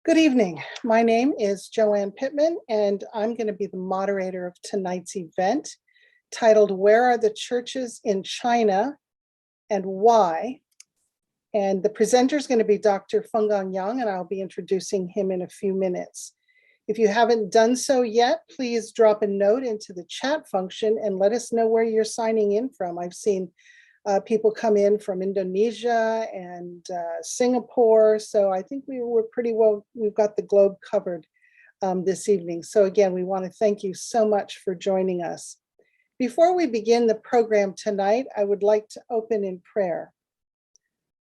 Good evening. My name is Joanne Pittman, and I'm going to be the moderator of tonight's event titled, Where Are the Churches in China and Why? And the presenter is going to be Dr. Fenggang Yang, and I'll be introducing him in a few minutes. If you haven't done so yet, please drop a note into the chat function and let us know where you're signing in from. I've seen people come in from Indonesia and Singapore. So I think we're pretty well, we've got the globe covered this evening. So again, we want to thank you so much for joining us. Before we begin the program tonight, I would like to open in prayer.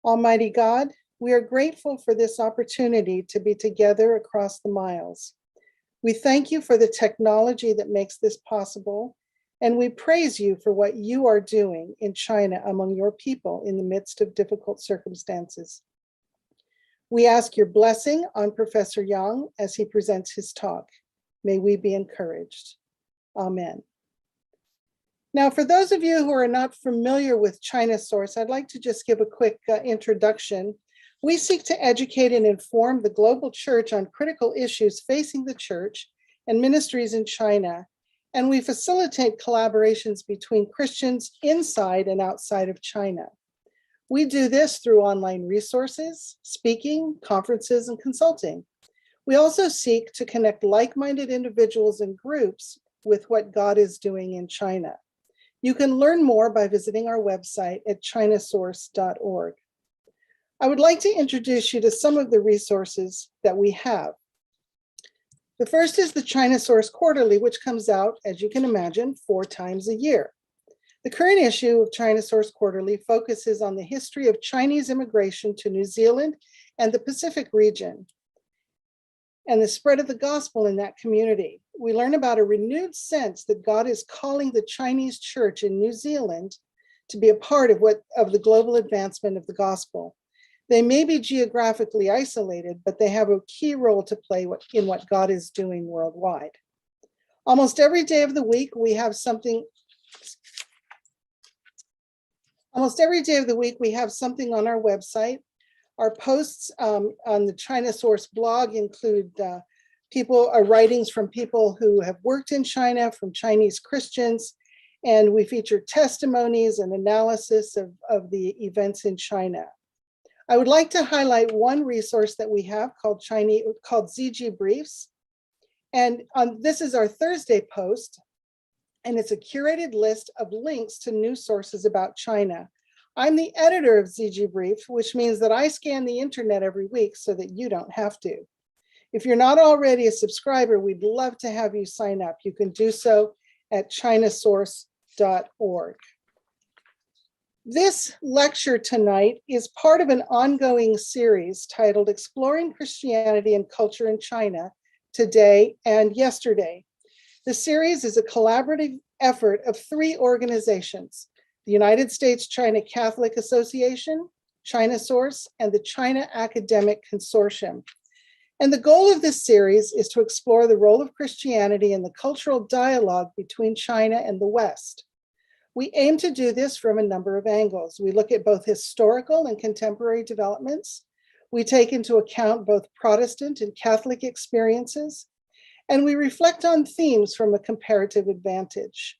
Almighty God, we are grateful for this opportunity to be together across the miles. We thank you for the technology that makes this possible. And we praise you for what you are doing in China among your people in the midst of difficult circumstances. We ask your blessing on Professor Yang as he presents his talk. May we be encouraged. Amen. Now, for those of you who are not familiar with China Source, I'd like to just give a quick introduction. We seek to educate and inform the global church on critical issues facing the church and ministries in China. And we facilitate collaborations between Christians inside and outside of China. We do this through online resources, speaking, conferences, and consulting. We also seek to connect like-minded individuals and groups with what God is doing in China. You can learn more by visiting our website at chinasource.org. I would like to introduce you to some of the resources that we have. The first is the China Source Quarterly, which comes out, as you can imagine, 4 times a year. The current issue of China Source Quarterly focuses on the history of Chinese immigration to New Zealand and the Pacific region, and the spread of the gospel in that community. We learn about a renewed sense that God is calling the Chinese church in New Zealand to be a part of the global advancement of the gospel. They may be geographically isolated, but they have a key role to play in what God is doing worldwide. Almost every day of the week, we have something on our website. Our posts on the China Source blog include writings from people who have worked in China, from Chinese Christians, and we feature testimonies and analysis of the events in China. I would like to highlight one resource that we have called ZG Briefs. And this is our Thursday post, and it's a curated list of links to news sources about China. I'm the editor of ZG Brief, which means that I scan the internet every week so that you don't have to. If you're not already a subscriber, we'd love to have you sign up. You can do so at chinasource.org. This lecture tonight is part of an ongoing series titled Exploring Christianity and Culture in China, Today and Yesterday. The series is a collaborative effort of 3 organizations: the United States China Catholic Association, China Source, and the China Academic Consortium. And the goal of this series is to explore the role of Christianity in the cultural dialogue between China and the West. We aim to do this from a number of angles. We look at both historical and contemporary developments. We take into account both Protestant and Catholic experiences, and we reflect on themes from a comparative advantage.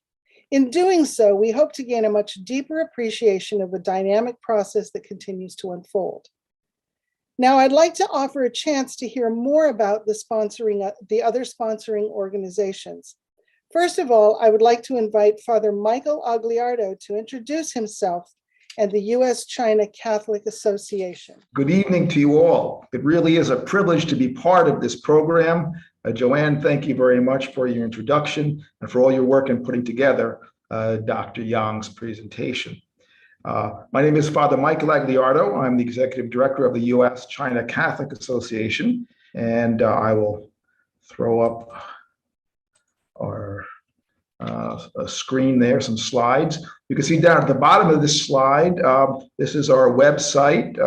In doing so, we hope to gain a much deeper appreciation of a dynamic process that continues to unfold. Now, I'd like to offer a chance to hear more about the other sponsoring organizations. First of all, I would like to invite Father Michael Agliardo to introduce himself and the U.S.-China Catholic Association. Good evening to you all. It really is a privilege to be part of this program. Joanne, thank you very much for your introduction and for all your work in putting together Dr. Yang's presentation. My name is Father Michael Agliardo. I'm the Executive Director of the U.S.-China Catholic Association, and I will throw up our screen there, some slides. You can see down at the bottom of this slide, this is our website,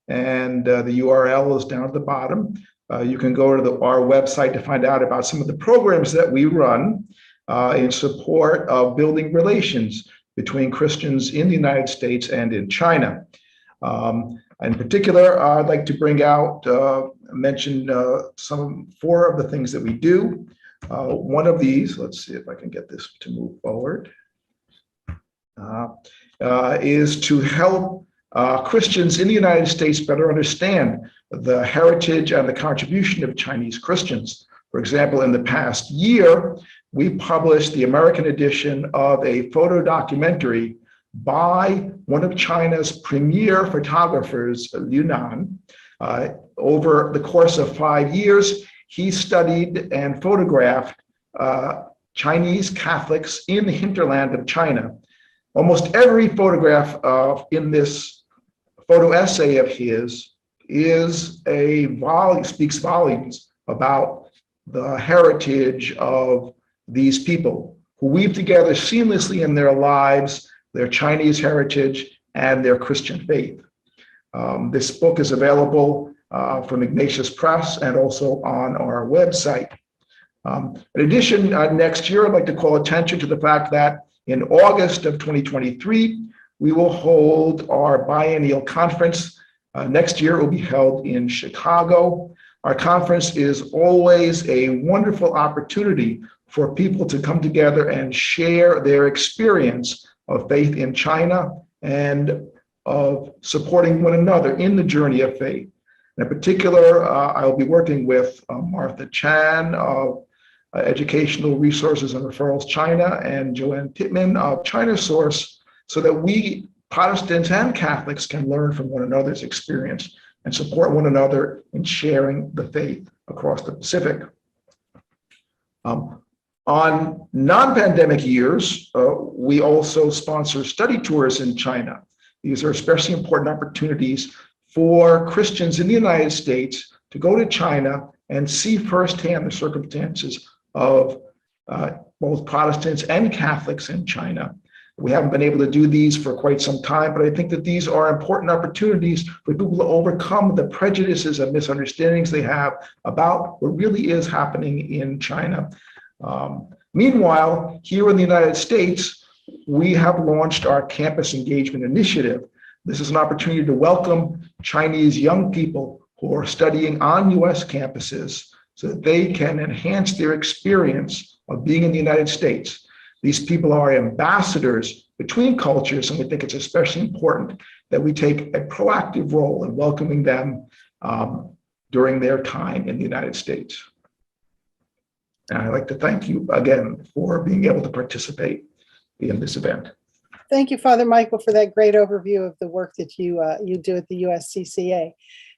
and the URL is down at the bottom. You can go to our website to find out about some of the programs that we run in support of building relations between Christians in the United States and in China. In particular, I'd like to bring out, mention four of the things that we do. One of these, let's see if I can get this to move forward, is to help Christians in the United States better understand the heritage and the contribution of Chinese Christians. For example, in the past year, we published the American edition of a photo documentary by one of China's premier photographers, Liu Nan. Over the course of 5 years, he studied and photographed Chinese Catholics in the hinterland of China. Almost every photograph in this photo essay of his speaks volumes about the heritage of these people who weave together seamlessly in their lives their Chinese heritage and their Christian faith. This book is available from Ignatius Press and also on our website. In addition, next year, I'd like to call attention to the fact that in August of 2023, we will hold our biennial conference. Next year, it will be held in Chicago. Our conference is always a wonderful opportunity for people to come together and share their experience of faith in China and of supporting one another in the journey of faith. In particular, I'll be working with Martha Chan of Educational Resources and Referrals China and Joanne Pittman of China Source, so that we Protestants and Catholics can learn from one another's experience and support one another in sharing the faith across the Pacific. On non-pandemic years, we also sponsor study tours in China. These are especially important opportunities for Christians in the United States to go to China and see firsthand the circumstances of both Protestants and Catholics in China. We haven't been able to do these for quite some time, but I think that these are important opportunities for people to overcome the prejudices and misunderstandings they have about what really is happening in China. Meanwhile, here in the United States, we have launched our Campus Engagement Initiative. This is an opportunity to welcome Chinese young people who are studying on US campuses so that they can enhance their experience of being in the United States. These people are ambassadors between cultures, and we think it's especially important that we take a proactive role in welcoming them during their time in the United States. And I'd like to thank you again for being able to participate in this event. Thank you, Father Michael, for that great overview of the work that you do at the USCCA.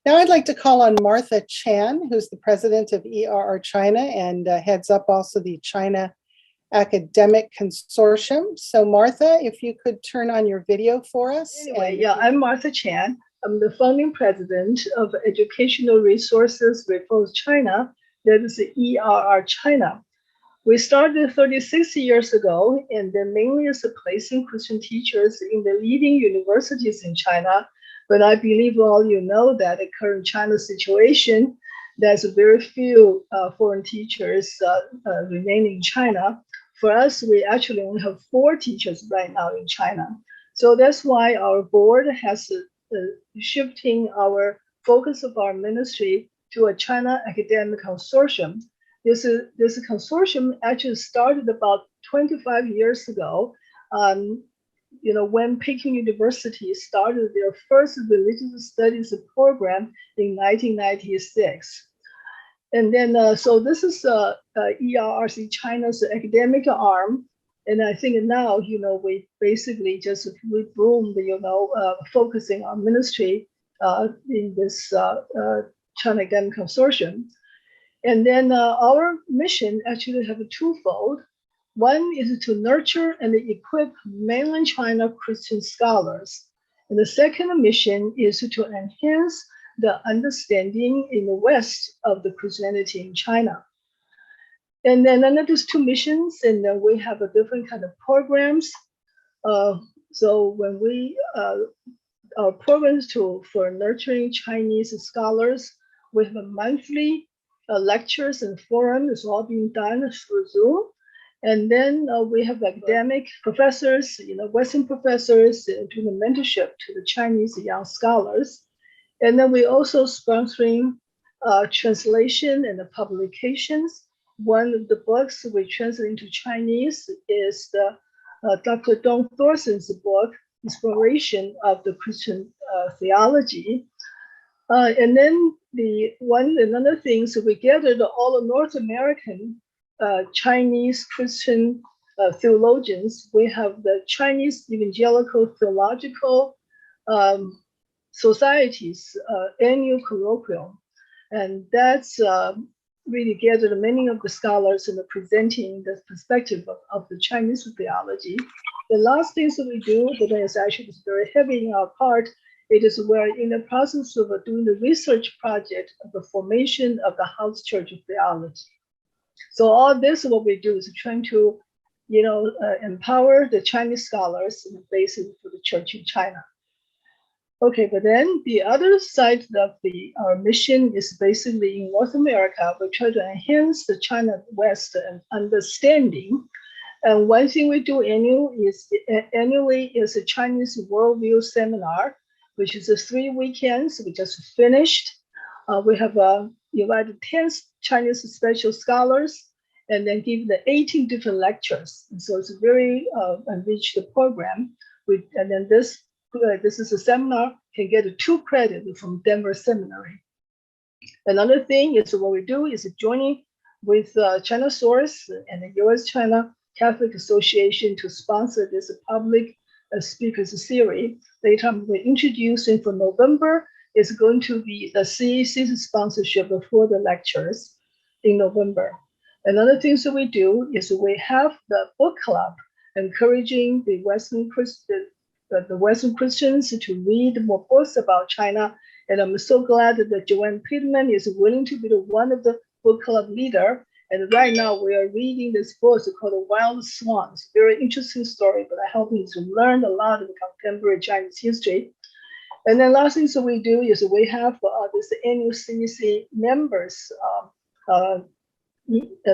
Now I'd like to call on Martha Chan, who's the president of ERR China and heads up also the China Academic Consortium. So Martha, if you could turn on your video for us. Anyway, I'm Martha Chan. I'm the founding president of Educational Resources Referrals China, that is ERR China. We started 36 years ago, and then mainly as placing Christian teachers in the leading universities in China. But I believe all you know that the current China situation, there's very few foreign teachers remaining in China. For us, we actually only have 4 teachers right now in China. So that's why our board has shifting our focus of our ministry to a China Academic Consortium. This consortium actually started about 25 years ago. When Peking University started their first religious studies program in 1996. And then, so this is ERRC China's academic arm. And I think now, we basically just rebroomed, focusing on ministry in this China Academic Consortium. And then our mission actually have a twofold. One is to nurture and equip mainland China Christian scholars. And the second mission is to enhance the understanding in the West of the Christianity in China. And then under these 2 missions, and then we have a different kind of programs. So when our programs for nurturing Chinese scholars, we have a monthly lectures and forum is all being done through Zoom. And then we have academic professors, Western professors doing the mentorship to the Chinese young scholars. And then we also sponsoring translation and the publications. One of the books we translate into Chinese is the Dr. Dong Thorson's book, Exploration of the Christian Theology. And then another thing, so we gathered all the North American Chinese Christian theologians. We have the Chinese Evangelical Theological Society's annual colloquium. And that's really gathered many of the scholars in presenting the perspective of the Chinese theology. The last thing that we do, that is actually very heavy in our part, it is we're in the process of doing the research project of the formation of the House Church of Theology. So all this, what we do is trying to, empower the Chinese scholars in the basis for the church in China. Okay, but then the other side of our mission is basically in North America. We try to enhance the China West understanding. And one thing we do annually is a Chinese Worldview seminar, which is 3 weekends. We just finished. We have invited 10 Chinese special scholars and then give the 18 different lectures. And so it's a very enriched program. And then this is a seminar, can get 2 credits from Denver Seminary. Another thing is what we do is joining with China Source and the U.S.-China Catholic Association to sponsor this public speakers series. Later we're introducing for November is going to be the CEC's sponsorship for the lectures in November. Another thing that we do is we have the book club encouraging the Western Christians to read more books about China. And I'm so glad that Joanne Pittman is willing to be one of the book club leader. And right now we are reading this book called The Wild Swans. Very interesting story, but I help you to learn a lot of the contemporary Chinese history. And then last thing that we do is we have this annual CEC members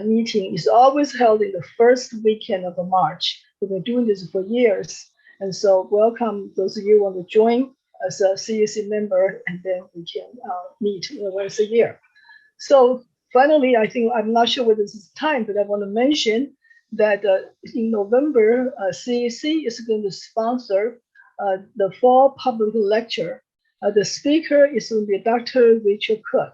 meeting is always held in the first weekend of March. We've been doing this for years. And so welcome those of you who want to join as a CEC member, and then we can meet once a year. So finally, I think, I'm not sure whether this is time, but I want to mention that in November, CEC is going to sponsor the fall public lecture. The speaker is going to be Dr. Richard Cook.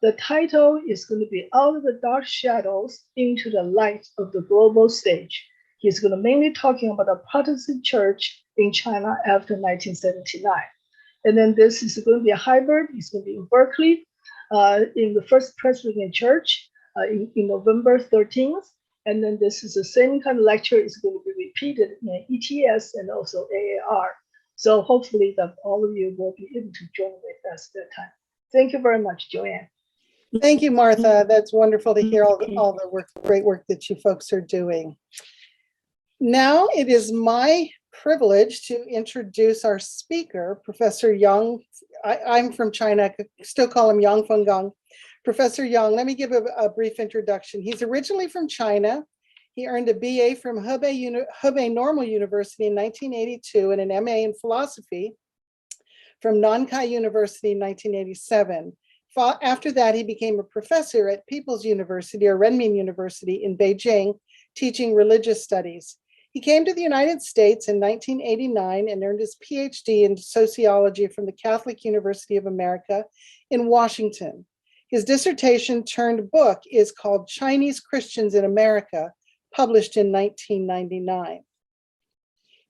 The title is going to be Out of the Dark Shadows into the Light of the Global Stage. He's going to mainly talking about the Protestant church in China after 1979. And then this is going to be a hybrid. It's going to be in Berkeley, in the First Presbyterian Church in November 13th. And then this is the same kind of lecture is going to be repeated in ETS and also AAR. So hopefully that all of you will be able to join with us that time. Thank you very much, Joanne. Thank you, Martha. That's wonderful to hear all the great work that you folks are doing. Now it is my privilege to introduce our speaker, Professor Yang. I'm from China, still call him Yang Fenggang. Professor Yang, let me give a brief introduction. He's originally from China. He earned a BA from Hebei Normal University in 1982 and an MA in philosophy from Nankai University in 1987. After that, he became a professor at People's University or Renmin University in Beijing, teaching religious studies. He came to the United States in 1989 and earned his PhD in sociology from the Catholic University of America in Washington. His dissertation turned book is called Chinese Christians in America, published in 1999.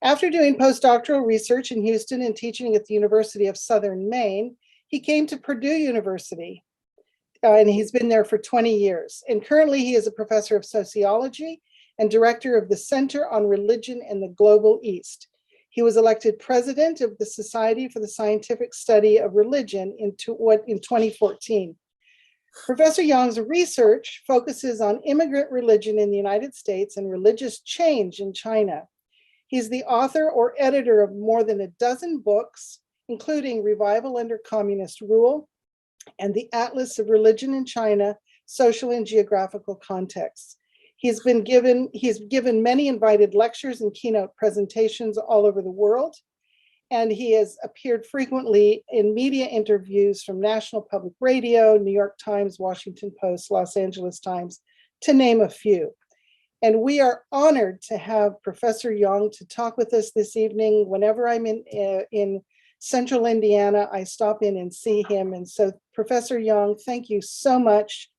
After doing postdoctoral research in Houston and teaching at the University of Southern Maine, he came to Purdue University, and he's been there for 20 years. And currently he is a professor of sociology and director of the Center on Religion in the Global East. He was elected president of the Society for the Scientific Study of Religion in 2014. Professor Yang's research focuses on immigrant religion in the United States and religious change in China. He's the author or editor of more than a dozen books, including Revival Under Communist Rule and the Atlas of Religion in China, Social and Geographical Contexts. He's given many invited lectures and keynote presentations all over the world, and he has appeared frequently in media interviews from National Public Radio, New York Times, Washington Post, Los Angeles Times, to name a few. And we are honored to have Professor Yang to talk with us this evening. Whenever I'm in Central Indiana, I stop in and see him. And so, Professor Yang, thank you so much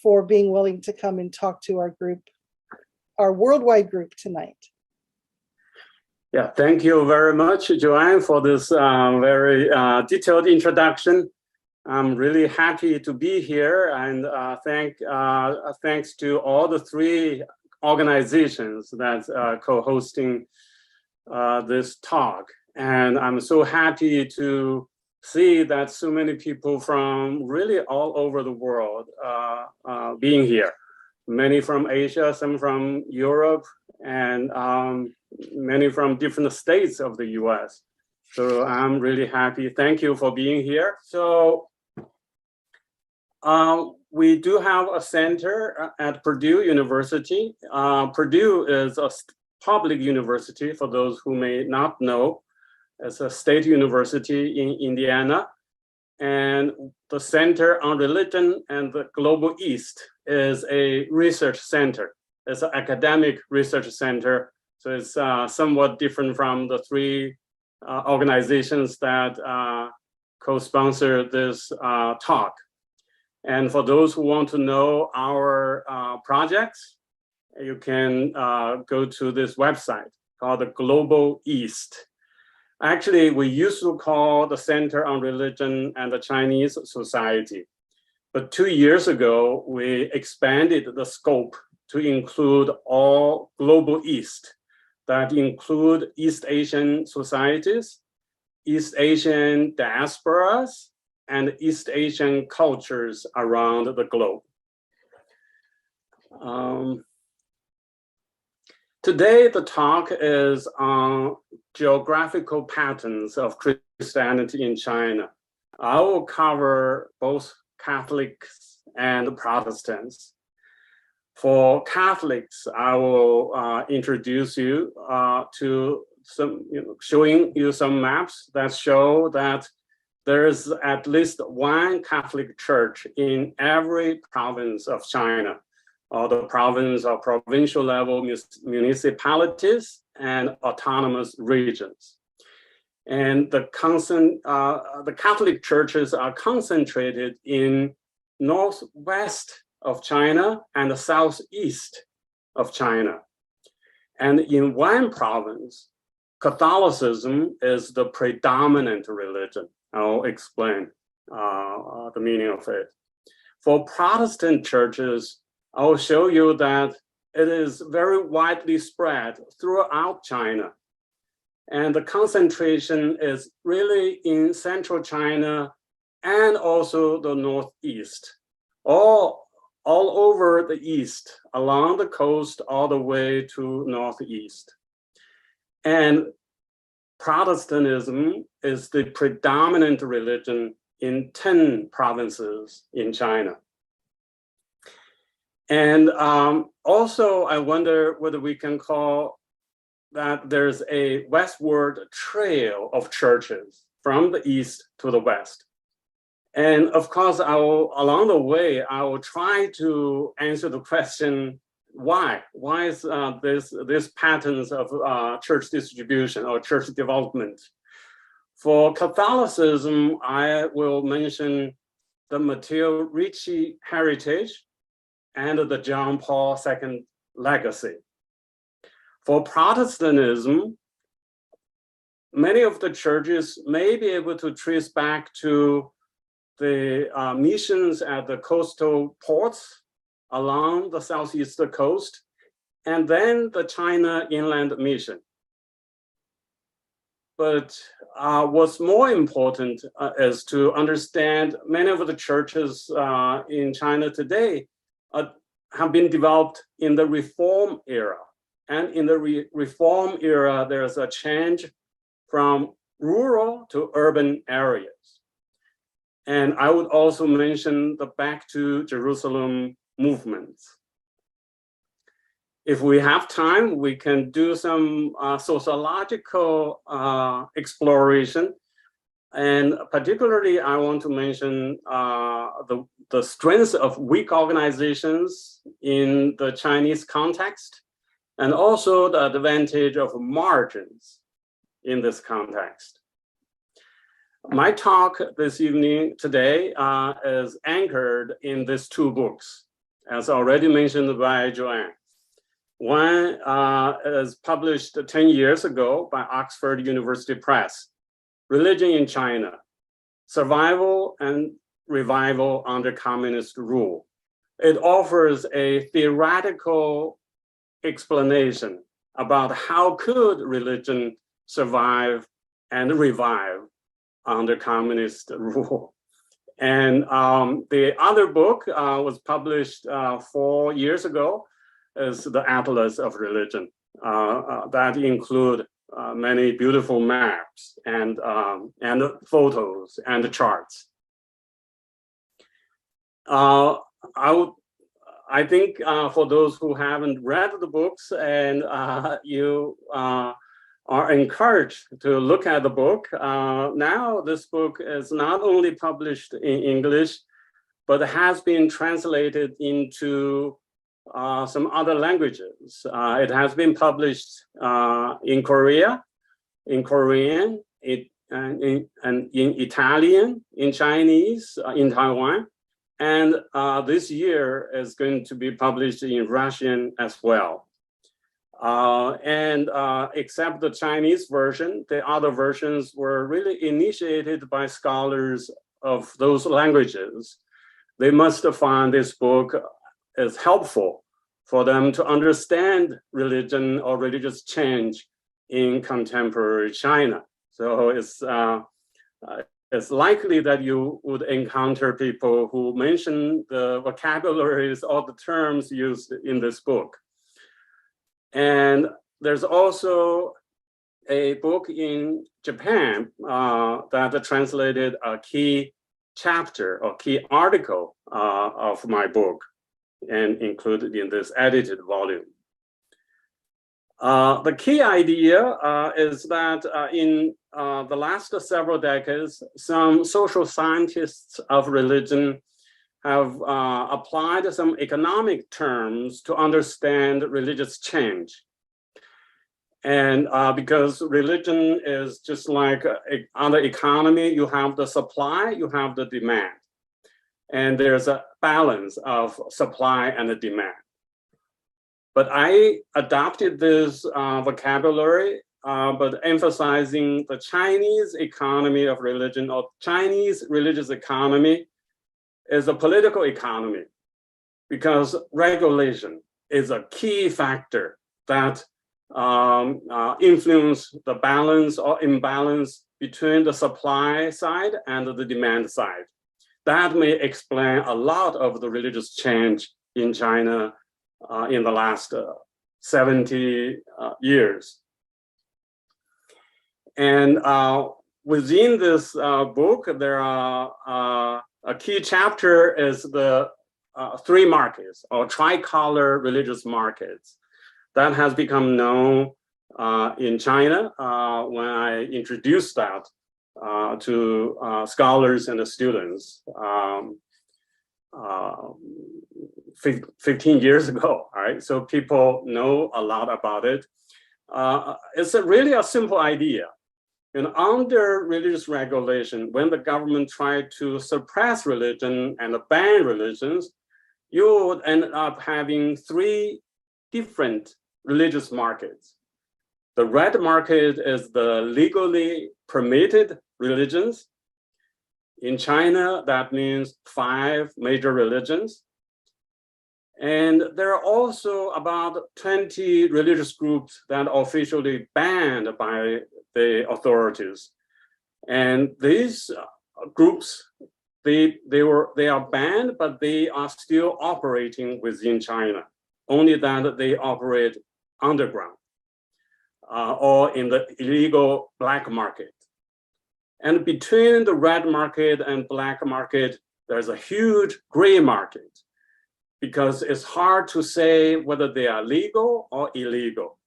for being willing to come and talk to our group, our worldwide group tonight. Yeah, thank you very much, Joanne, for this very detailed introduction. I'm really happy to be here, and thanks to all the three organizations that are co-hosting this talk. And I'm so happy to see that so many people from really all over the world being here. Many from Asia, some from Europe, and many from different states of the US. So I'm really happy. Thank you for being here. So we do have a center at Purdue University. Purdue is a public university, for those who may not know. It's a state university in Indiana. And the Center on Religion and the Global East is a research center. It's an academic research center. So it's somewhat different from the three organizations that co-sponsor this talk. And for those who want to know our projects, you can go to this website called the Global East. Actually, we used to call the Center on Religion and the Chinese Society. But 2 years ago, we expanded the scope to include all Global East, that include East Asian societies, East Asian diasporas, and East Asian cultures around the globe. Today, the talk is on geographical patterns of Christianity in China. I will cover both Catholics and Protestants. For Catholics, I will introduce you to some, showing you some maps that show that there's at least one Catholic church in every province of China, or the province or provincial level municipalities and autonomous regions. And the Catholic churches are concentrated in northwest of China and the southeast of China. And in one province, Catholicism is the predominant religion. I'll explain the meaning of it. For Protestant churches, I will show you that it is very widely spread throughout China. And the concentration is really in central China and also the northeast, all over the east, along the coast, all the way to northeast. And Protestantism is the predominant religion in 10 provinces in China. And also, I wonder whether we can call that there's a westward trail of churches from the east to the west. And of course, along the way, I will try to answer the question, why? Why is this patterns of church distribution or church development? For Catholicism, I will mention the Matteo Ricci heritage and the John Paul II legacy. For Protestantism, many of the churches may be able to trace back to the missions at the coastal ports along the southeast coast, and then the China Inland Mission. But what's more important is to understand many of the churches in China today have been developed in the Reform era. And in the Reform era, there's a change from rural to urban areas. And I would also mention the Back to Jerusalem movements. if we have time, we can do some sociological exploration. And particularly, I want to mention the strengths of weak organizations in the Chinese context, and also the advantage of margins in this context. My talk this evening today is anchored in these two books, as already mentioned by Joanne. One is published 10 years ago by Oxford University Press, Religion in China, Survival and Revival Under Communist Rule. It offers a theoretical explanation about how could religion survive and revive under communist rule. And the other book was published 4 years ago, is the Atlas of Religion. That include many beautiful maps and photos and charts. I think for those who haven't read the books, and you are encouraged to look at the book. Now this book is not only published in English, but has been translated into some other languages. It has been published in Korea, in Korean, and in Italian, in Chinese, in Taiwan. And this year is going to be published in Russian as well. Except the Chinese version, the other versions were really initiated by scholars of those languages. They must find this book is helpful for them to understand religion or religious change in contemporary China. So it's likely that you would encounter people who mention the vocabularies or the terms used in this book. And there's also a book in Japan that translated a key chapter or key article of my book and included in this edited volume. The key idea is that in the last several decades, some social scientists of religion have applied some economic terms to understand religious change. And because religion is just like other economy, you have the supply, you have the demand. And there's a balance of supply and the demand. But I adopted this vocabulary, but emphasizing the Chinese economy of religion, or Chinese religious economy, is a political economy, because regulation is a key factor that influence the balance or imbalance between the supply side and the demand side. That may explain a lot of the religious change in China in the last 70 years. And within this book, there are a key chapter is the three markets, or tricolor religious markets. That has become known in China when I introduced that to scholars and the students 15 years ago, all right? So people know a lot about it. It's really a simple idea. And under religious regulation, when the government tried to suppress religion and ban religions, you would end up having three different religious markets. The red market is the legally permitted religions. In China, that means 5 major religions. And there are also about 20 religious groups that are officially banned by the authorities. And these groups, they are banned, but they are still operating within China, only that they operate underground or in the illegal black market. And between the red market and black market, there's a huge gray market, because it's hard to say whether they are legal or illegal.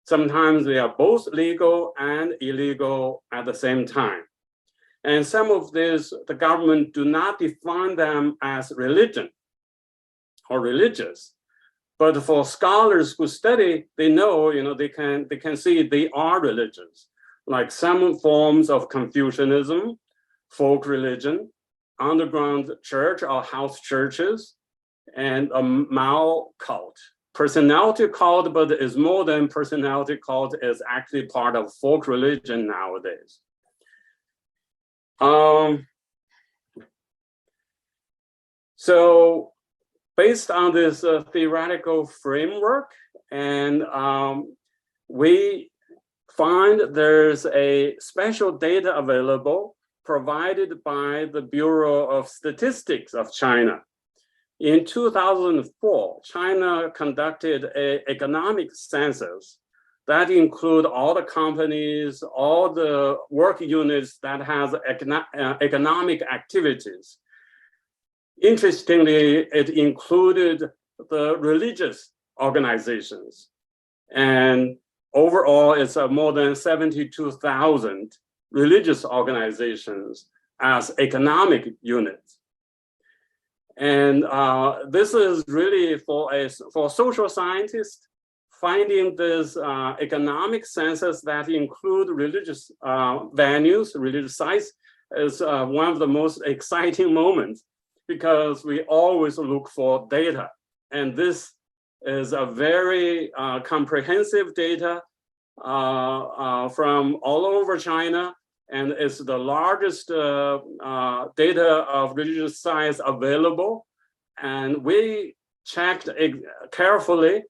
Sometimes they are both legal and illegal at the same time. And some of these, the government do not define them as religion or religious. But for scholars who study, they know, they can see they are religious, like some forms of Confucianism, folk religion, underground church or house churches, and a Mao cult. Personality cult, but is more than personality cult, is actually part of folk religion nowadays. So based on this theoretical framework, and we find there's a special data available provided by the Bureau of Statistics of China. In 2004, China conducted an economic census that include all the companies, all the work units that has economic activities. Interestingly, it included the religious organizations. And overall, it's more than 72,000 religious organizations as economic units. And this is really for social scientists, finding this economic census that include religious venues, religious sites, is one of the most exciting moments, because we always look for data. And this is a very comprehensive data from all over China, and it's the largest data of religious sites available. And we checked it carefully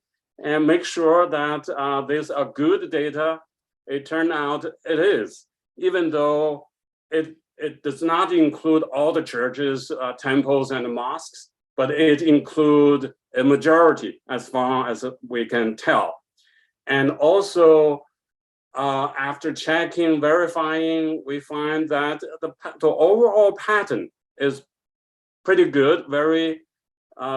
and make sure that these are good data. It turned out it is, even though it does not include all the churches, temples, and mosques, but it includes a majority as far as we can tell. And also, after checking, verifying, we find that the overall pattern is pretty good, very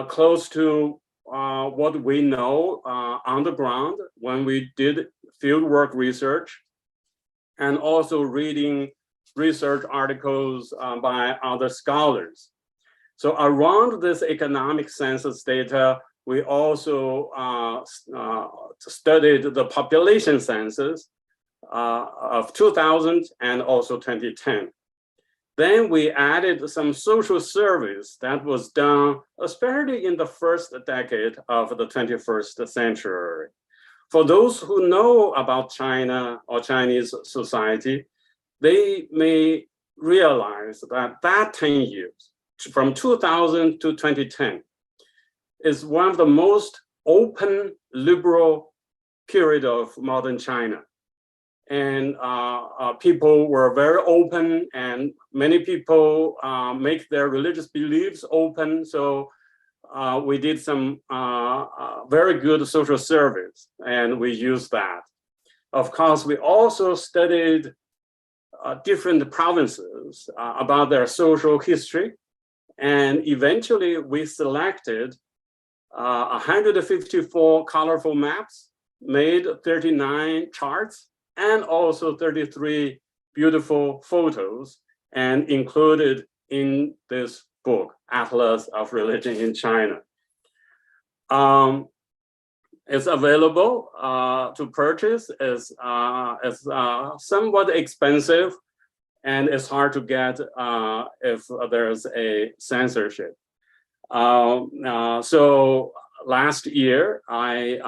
close to what we know on the ground when we did fieldwork research, and also reading research articles by other scholars. So around this economic census data, we also studied the population census of 2000 and also 2010. Then we added some social surveys that was done, especially in the first decade of the 21st century. For those who know about China or Chinese society, they may realize that 10 years, from 2000 to 2010, is one of the most open, liberal period of modern China. And people were very open, and many people make their religious beliefs open. So we did some very good social surveys, and we used that. Of course, we also studied different provinces about their social history. And eventually we selected 154 colorful maps, made 39 charts, and also 33 beautiful photos, and included in this book, Atlas of Religion in China. It's available to purchase. It's somewhat expensive, and it's hard to get if there's a censorship. So last year, I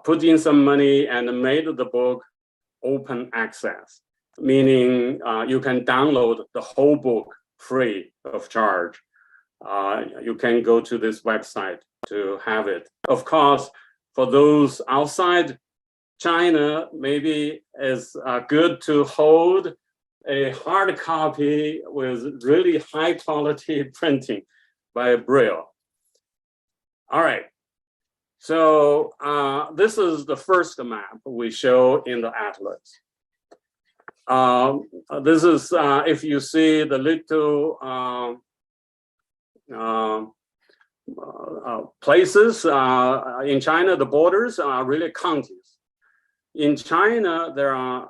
put in some money and made the book open access, meaning you can download the whole book free of charge. You can go to this website to have it. Of course, for those outside China, maybe it's good to hold a hard copy with really high quality printing by Braille. All right, so this is the first map we show in the atlas. This is, if you see the little places in China, the borders are really counties. In China, there are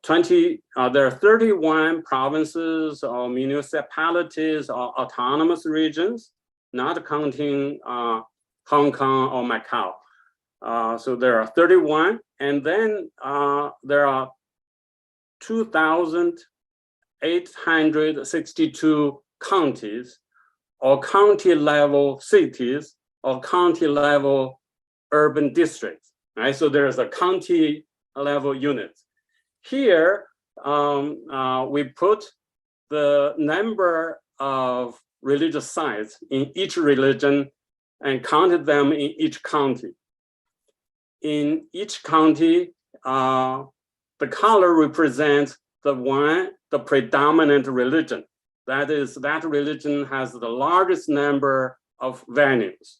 31 provinces or municipalities or autonomous regions, not counting Hong Kong or Macau. So there are 31, and then there are 2,862 counties or county level cities or county level urban districts, right? So there's a county level unit. Here, we put the number of religious sites in each religion and counted them in each county. In each county, the color represents the predominant religion. That is, that religion has the largest number of venues.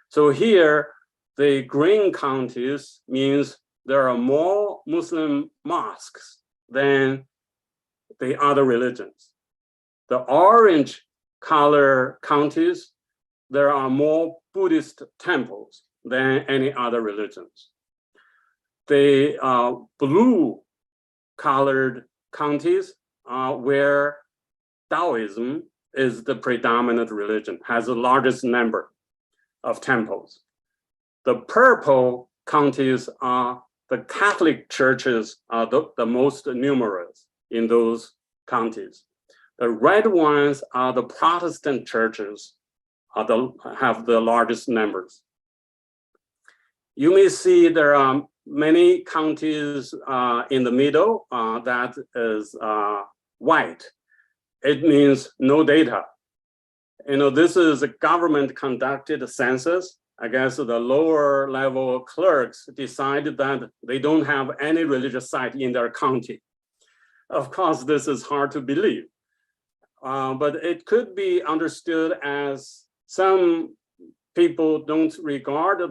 So here, the green counties means there are more Muslim mosques than the other religions. The orange color counties, there are more Buddhist temples than any other religions. The blue colored counties where Taoism is the predominant religion, has the largest number of temples. The purple counties are the Catholic churches are the most numerous in those counties. The red ones are the Protestant churches have the largest numbers. You may see there are many counties in the middle that is white. It means no data. You know, this is a government conducted census. I guess the lower level clerks decided that they don't have any religious site in their county. Of course, this is hard to believe, but it could be understood as some people don't regard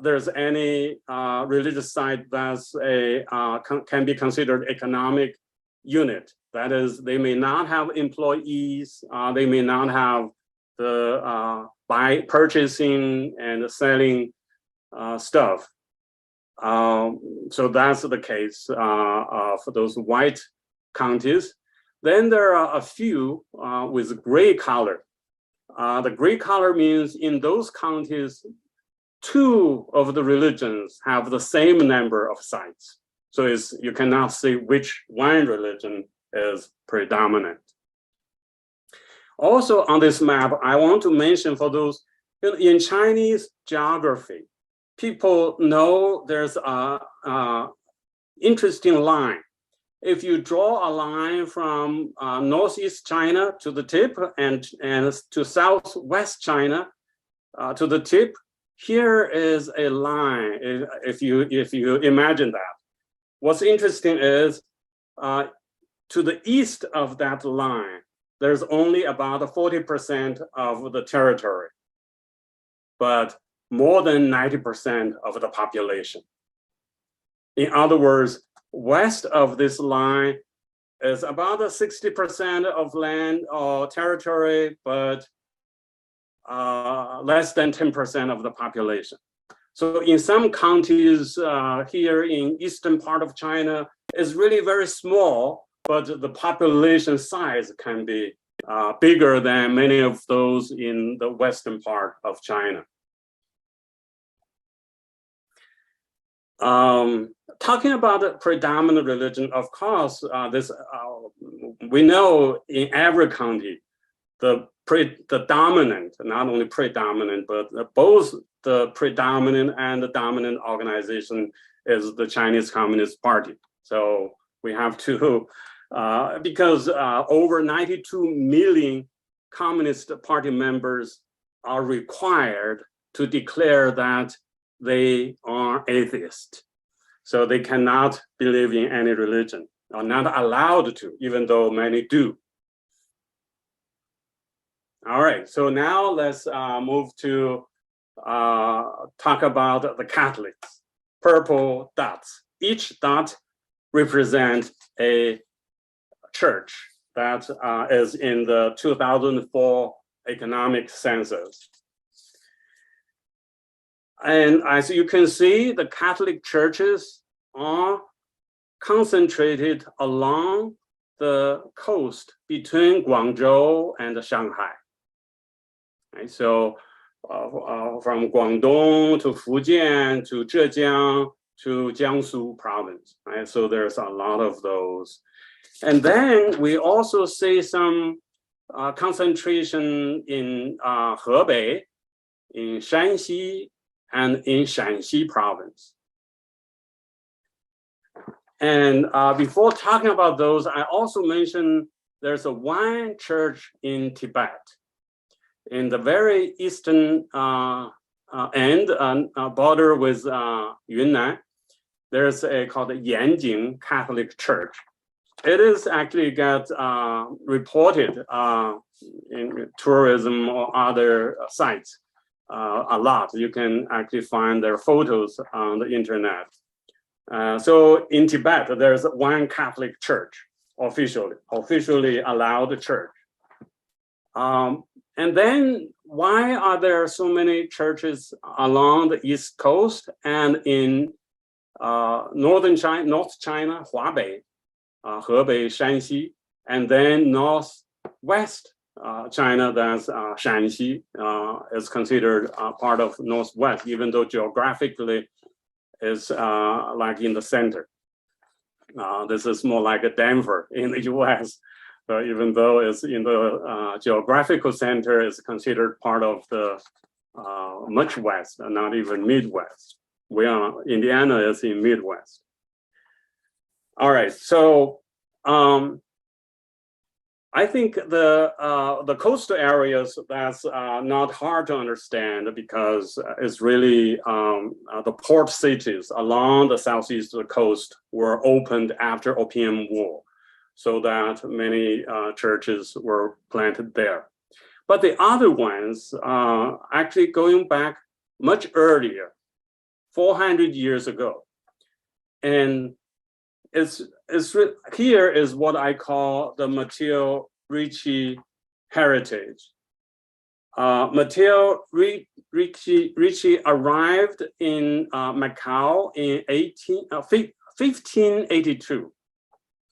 there's any religious site that's can be considered economic unit. That is, they may not have employees, they may not have the purchasing and selling stuff. So that's the case for those white counties. Then there are a few with gray color. The gray color means in those counties, 2 of the religions have the same number of sites. So you cannot say which one religion is predominant. Also on this map, I want to mention for those, in Chinese geography, people know there's a interesting line. If you draw a line from Northeast China to the tip and to Southwest China to the tip, here is a line, if you imagine that. What's interesting is to the east of that line, there's only about 40% of the territory, but more than 90% of the population. In other words, west of this line is about 60% of land or territory, but less than 10% of the population. So in some counties here in eastern part of China, it's really very small, but the population size can be bigger than many of those in the western part of China. Talking about the predominant religion, of course, we know in every county, the dominant, not only predominant, but both the predominant and the dominant organization is the Chinese Communist Party. So we have to, because over 92 million Communist Party members are required to declare that they are atheist. So they cannot believe in any religion, are not allowed to, even though many do. All right, so now let's move to talk about the Catholics. Purple dots. Each dot represents a church that is in the 2004 economic census. And as you can see, the Catholic churches are concentrated along the coast between Guangzhou and Shanghai. Right? So from Guangdong to Fujian to Zhejiang to Jiangsu province. Right? So there's a lot of those. And then we also see some concentration in Hebei, in Shanxi, and in Shanxi province. And before talking about those, I also mentioned there's a one church in Tibet. In the very eastern end, border with Yunnan, there's a called Yanjing Catholic Church. It is actually got reported in tourism or other sites a lot. You can actually find their photos on the internet. So in Tibet, there's one Catholic church, officially allowed church. And then why are there so many churches along the East Coast and in North China, Hubei, Hebei, Shanxi, and then northwest China, that's Shanxi, is considered part of northwest, even though geographically is like in the center. This is more like a Denver in the US. Even though it's in the geographical center, it's considered part of the much west, and not even Midwest. Indiana is in Midwest. All right, so I think the coastal areas, that's not hard to understand because it's really the port cities along the southeast coast were opened after Opium War, so that many churches were planted there. But the other ones actually going back much earlier, 400 years ago. And here is what I call the Matteo Ricci heritage. Matteo Ricci arrived in Macau in 1582.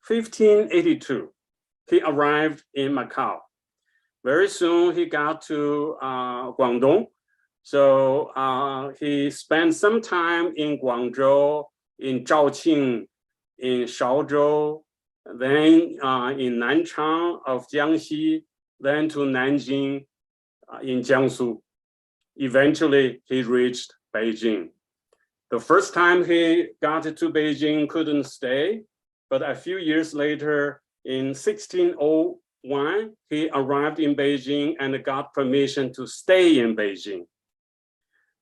1582, he arrived in Macau. Very soon he got to Guangdong. So he spent some time in Guangzhou, in Zhaoqing, in Shaozhou, then in Nanchang of Jiangxi, then to Nanjing in Jiangsu. Eventually, he reached Beijing. The first time he got to Beijing, couldn't stay, but a few years later, in 1601, he arrived in Beijing and got permission to stay in Beijing.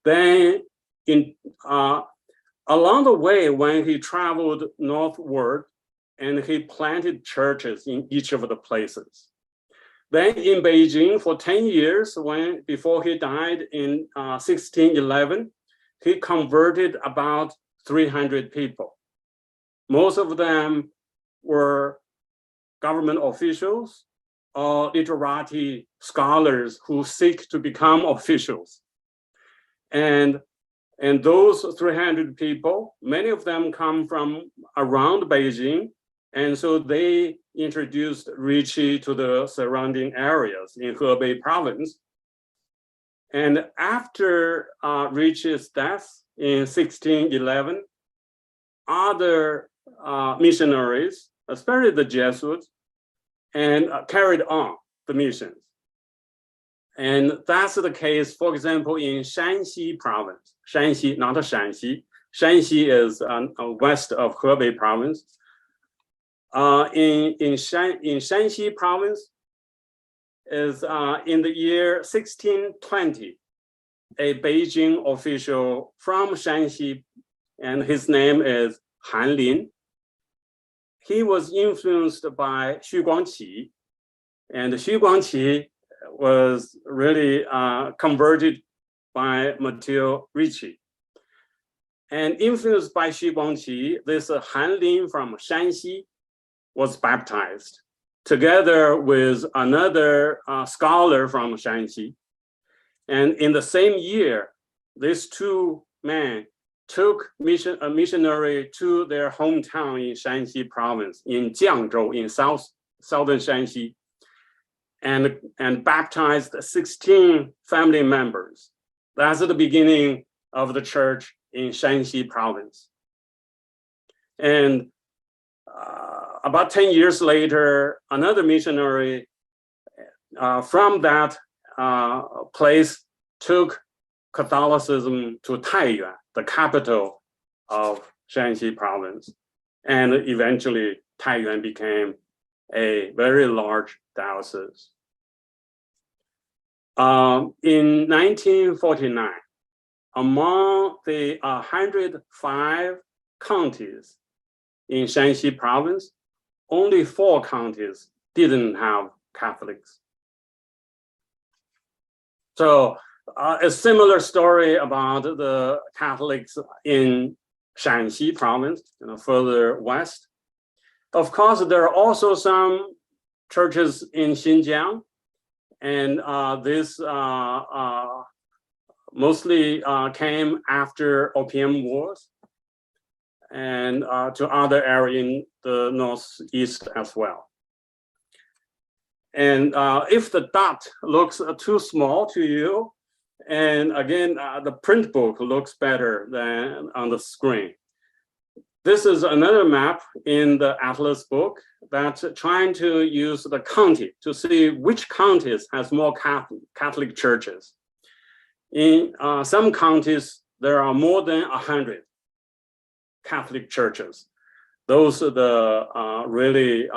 Then along the way, when he traveled northward, and he planted churches in each of the places. Then in Beijing for 10 years, before he died in 1611, he converted about 300 people. Most of them were government officials or literati scholars who seek to become officials. And those 300 people, many of them come from around Beijing, and so they introduced Ricci to the surrounding areas in Hebei Province. And after Ricci's death in 1611, other missionaries, especially the Jesuits, and carried on the missions. And that's the case, for example, in Shanxi province. Shanxi, not Shanxi. Shanxi is west of Hebei province. In Shanxi province is in the year 1620, a Beijing official from Shanxi, and his name is Han Lin. He was influenced by Xu Guangqi, and Xu Guangqi was really converted by Matteo Ricci. And influenced by Xu Guangqi, this Han Lin from Shanxi was baptized together with another scholar from Shanxi. And in the same year, these two men took a missionary to their hometown in Shanxi province, in Jiangzhou, in southern Shanxi, and baptized 16 family members. That's the beginning of the church in Shanxi province. And about 10 years later, another missionary from that place took Catholicism to Taiyuan, the capital of Shanxi province. And eventually Taiyuan became a very large diocese. In 1949, among the 105 counties in Shanxi province, only 4 counties didn't have Catholics. So a similar story about the Catholics in Shanxi province, further west. Of course, there are also some churches in Xinjiang, and this mostly came after Opium Wars, and to other areas in the northeast as well. And if the dot looks too small to you, and again, the print book looks better than on the screen. This is another map in the Atlas book that's trying to use the county to see which counties has more Catholic churches. In some counties, there are more than 100 Catholic churches. Those are the really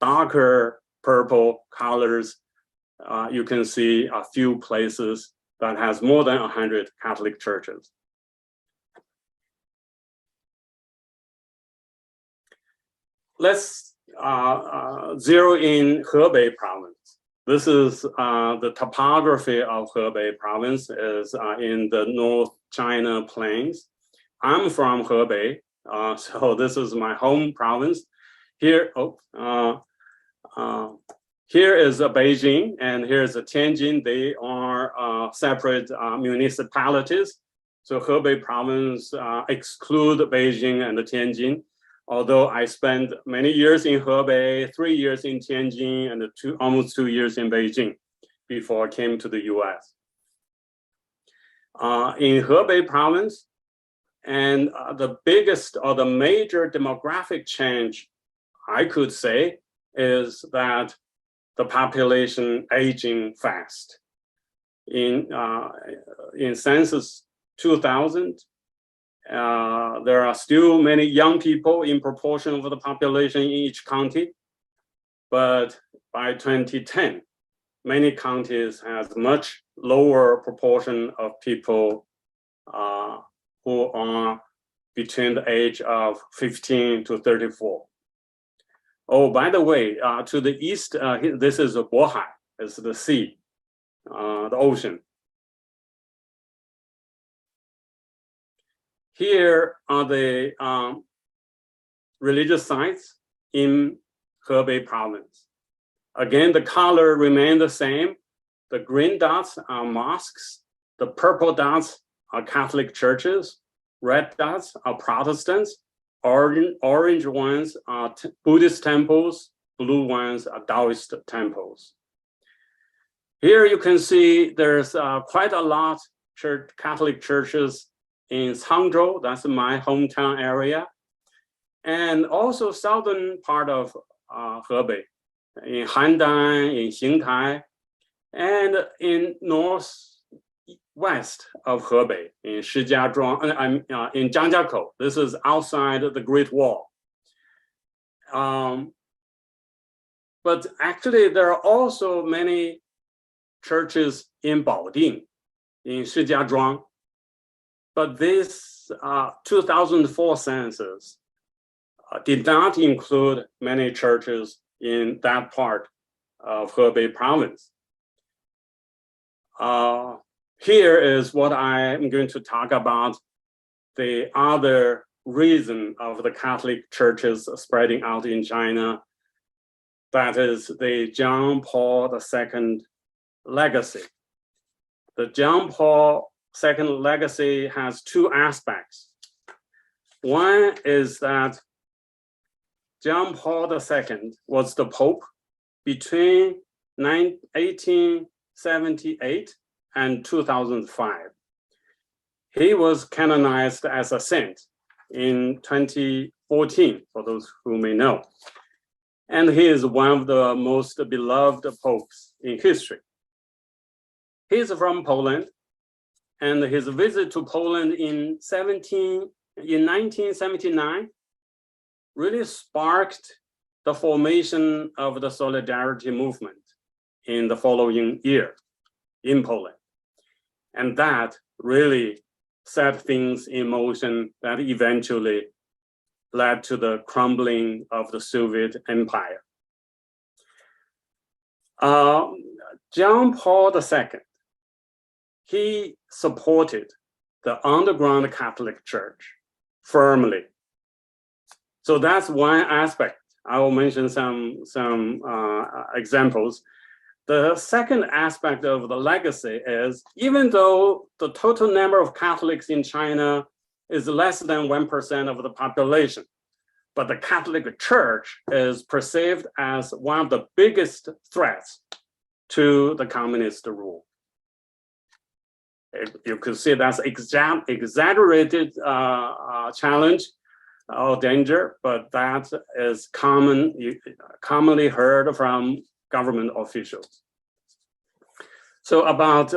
darker purple colors. You can see a few places that has more than 100 Catholic churches. Let's zero in Hebei province. This is the topography of Hebei province is in the North China plains. I'm from Hebei, so this is my home province. Here, here is Beijing and here's Tianjin. They are separate municipalities. So Hebei province exclude Beijing and Tianjin. Although I spent many years in Hebei, 3 years in Tianjin, and almost 2 years in Beijing before I came to the US. In Hebei province, and the biggest or the major demographic change, I could say, is that the population aging fast. In census 2000, there are still many young people in proportion of the population in each county, but by 2010, many counties have much lower proportion of people who are between the age of 15 to 34. Oh, by the way, to the east, this is Bohai, it's the sea, the ocean. Here are the religious sites in Hebei province. Again, the color remain the same. The green dots are mosques. The purple dots are Catholic churches. Red dots are Protestants. Orange ones are Buddhist temples. Blue ones are Taoist temples. Here you can see there's quite a lot of Catholic churches in Hangzhou, that's my hometown area, and also southern part of Hebei, in Handan, in Xingtai, and in northwest of Hebei, in Shijiazhuang, in Jiangjiakou. This is outside the Great Wall. But actually, there are also many churches in Baoding, in Shijiazhuang. But this 2004 census did not include many churches in that part of Hebei province. Here is what I am going to talk about, the other reason of the Catholic churches spreading out in China. That is the John Paul II legacy. The John Paul II legacy has two aspects. One is that John Paul II was the Pope between 1878 and 2005. He was canonized as a saint in 2014, for those who may know. And he is one of the most beloved popes in history. He's from Poland, and his visit to Poland in 1979 really sparked the formation of the Solidarity movement in the following year in Poland. And that really set things in motion that eventually led to the crumbling of the Soviet Empire. John Paul II, he supported the underground Catholic Church firmly. So that's one aspect. I will mention some examples. The second aspect of the legacy is, even though the total number of Catholics in China is less than 1% of the population, but the Catholic Church is perceived as one of the biggest threats to the communist rule. You could see that's exaggerated challenge or danger, but that is commonly heard from government officials. So about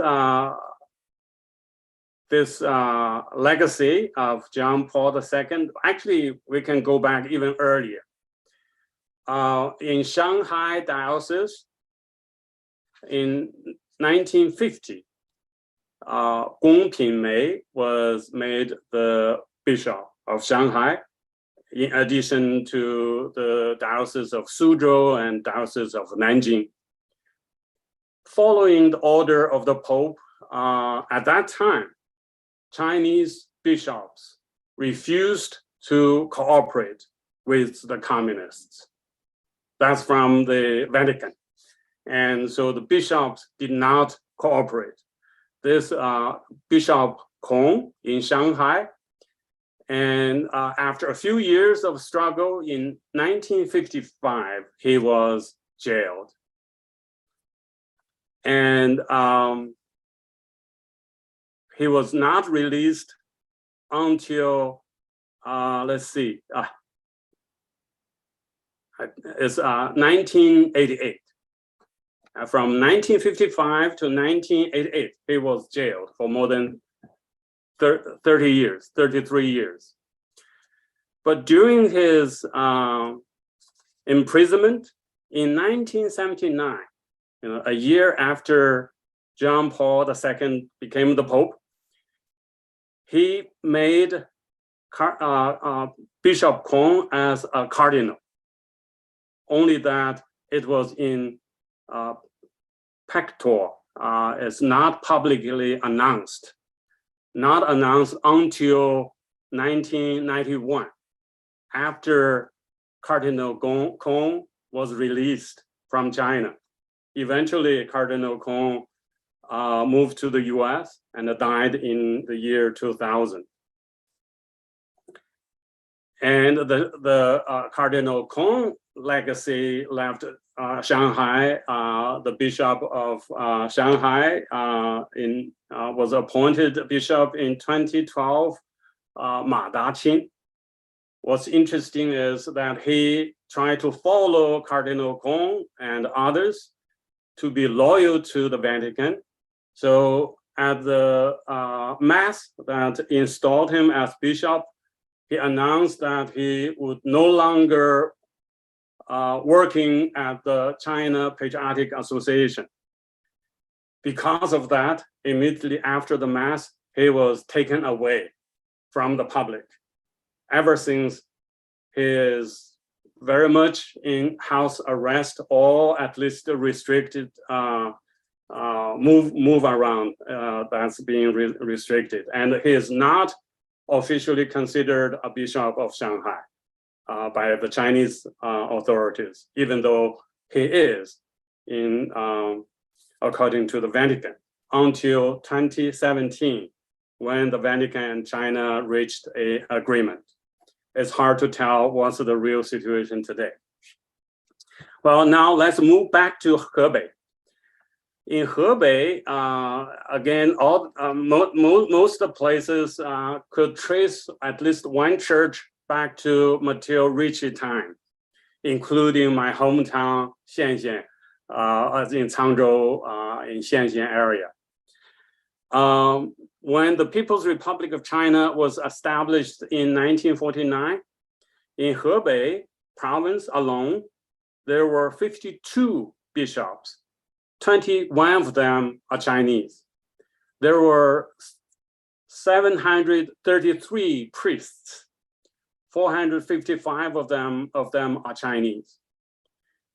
this legacy of John Paul II, actually, we can go back even earlier. In Shanghai Diocese, in 1950, Gong Pingmei was made the Bishop of Shanghai, in addition to the Diocese of Suzhou and Diocese of Nanjing. Following the order of the Pope, at that time, Chinese bishops refused to cooperate with the communists. That's from the Vatican. And so the bishops did not cooperate. This Bishop Kong in Shanghai, and after a few years of struggle in 1955, he was jailed. And he was not released until, it's 1988. From 1955 to 1988, he was jailed for more than 30 years, 33 years. But during his imprisonment in 1979, a year after John Paul II became the Pope, he made Bishop Kong as a cardinal. Only that it was in pector, it's not publicly announced. Not announced until 1991, after Cardinal Kong was released from China. Eventually, Cardinal Kong moved to the US and died in the year 2000. And the Cardinal Kong legacy left Shanghai. The Bishop of Shanghai was appointed bishop in 2012, Ma Daqing. What's interesting is that he tried to follow Cardinal Kong and others to be loyal to the Vatican. So at the mass that installed him as bishop, he announced that he would no longer working at the China Patriotic Association. Because of that, immediately after the mass, he was taken away from the public. Ever since, he is very much in house arrest, or at least restricted move around that's being restricted. And he is not officially considered a bishop of Shanghai by the Chinese authorities, even though he is in according to the Vatican until 2017, when the Vatican and China reached an agreement. It's hard to tell what's the real situation today. Well, now let's move back to Hebei. In Hebei, again, most places could trace at least one church back to material Ricci time, including my hometown, Xianxian, in Changzhou, in Xianxian area. When the People's Republic of China was established in 1949, in Hebei province alone, there were 52 bishops. 21 of them are Chinese. There were 733 priests. 455 of them are Chinese.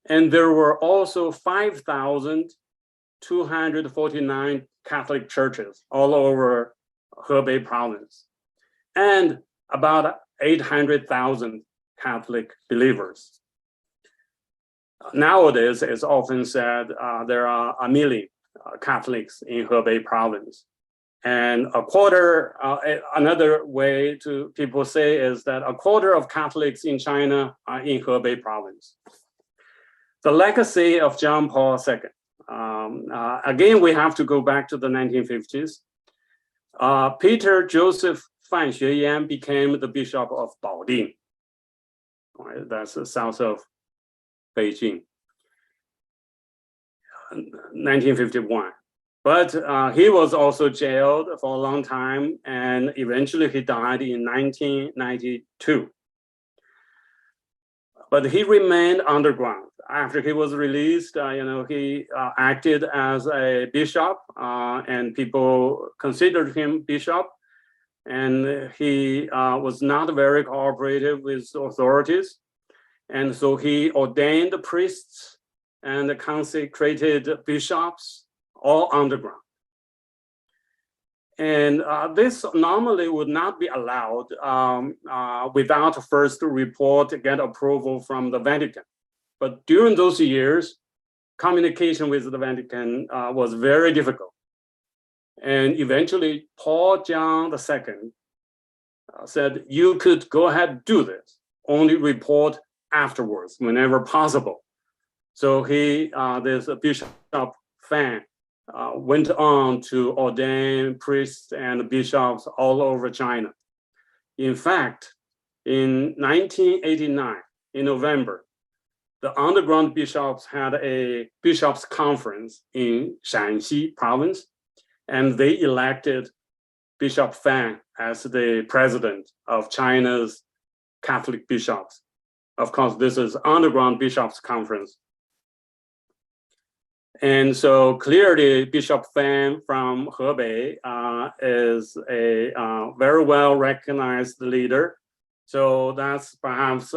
And there were also 5,249 Catholic churches all over Hebei province, and about 800,000 Catholic believers. Nowadays, it's often said there are 1 million Catholics in Hebei province. And a quarter, another way to people say is that a quarter of Catholics in China are in Hebei province. The legacy of John Paul II. Again, we have to go back to the 1950s. Peter Joseph Fan Xueyan became the Bishop of Baoding. That's south of Beijing, 1951. But he was also jailed for a long time, and eventually he died in 1992. But he remained underground. After he was released, he acted as a bishop, and people considered him bishop. And he was not very cooperative with authorities. And so he ordained priests and consecrated bishops all underground. And this normally would not be allowed without first report, get approval from the Vatican. But during those years, communication with the Vatican was very difficult. And eventually, Paul John II said, you could go ahead and do this, only report afterwards, whenever possible. So this Bishop Fan went on to ordain priests and bishops all over China. In fact, in 1989, in November, the underground bishops had a bishops' conference in Shanxi province, and they elected Bishop Fan as the president of China's Catholic bishops. Of course, this is underground bishops' conference. And so clearly, Bishop Fan from Hebei is a very well recognized leader. So that's perhaps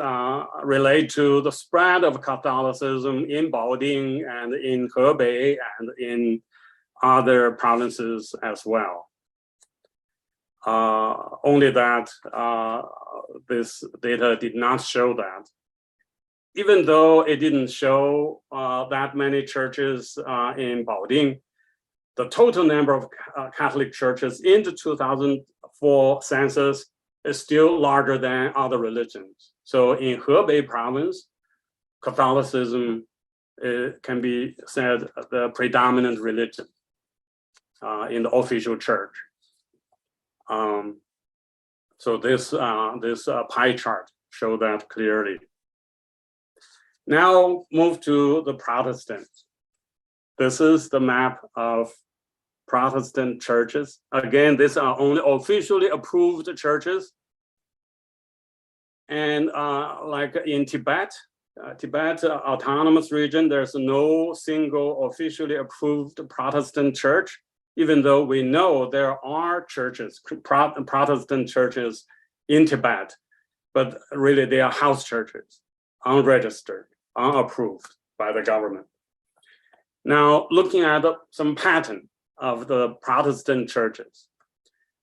related to the spread of Catholicism in Baoding and in Hebei and in other provinces as well. Only that this data did not show that. Even though it didn't show that many churches in Baoding, the total number of Catholic churches in the 2004 census is still larger than other religions. So in Hebei province, Catholicism can be said the predominant religion in the official church. So this pie chart shows that clearly. Now move to the Protestants. This is the map of Protestant churches. Again, these are only officially approved churches. And like in Tibet autonomous region, there's no single officially approved Protestant church, even though we know there are churches, Protestant churches in Tibet, but really they are house churches, unregistered, unapproved by the government. Now, looking at some pattern of the Protestant churches.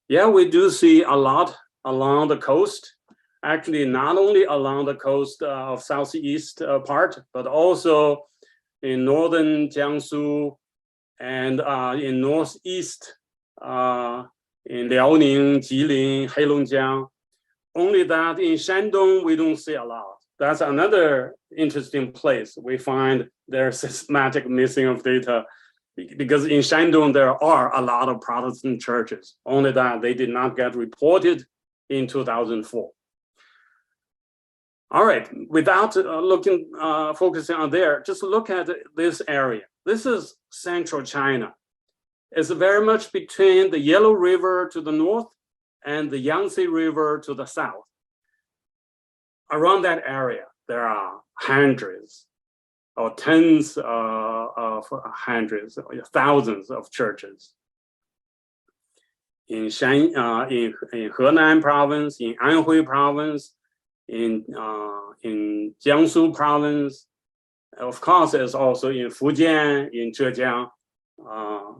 Yeah, we do see a lot along the coast. Actually, not only along the coast of southeast part, but also in northern Jiangsu, and in northeast, in Liaoning, Jilin, Heilongjiang. Only that in Shandong, we don't see a lot. That's another interesting place. We find there's systematic missing of data because in Shandong, there are a lot of Protestant churches, only that they did not get reported in 2004. All right, without focusing on there, just look at this area. This is central China. It's very much between the Yellow River to the north and the Yangtze River to the south. Around that area, there are hundreds or tens of hundreds, or thousands of churches. In Henan province, in Anhui province, in Jiangsu province, of course, it's also in Fujian, in Zhejiang.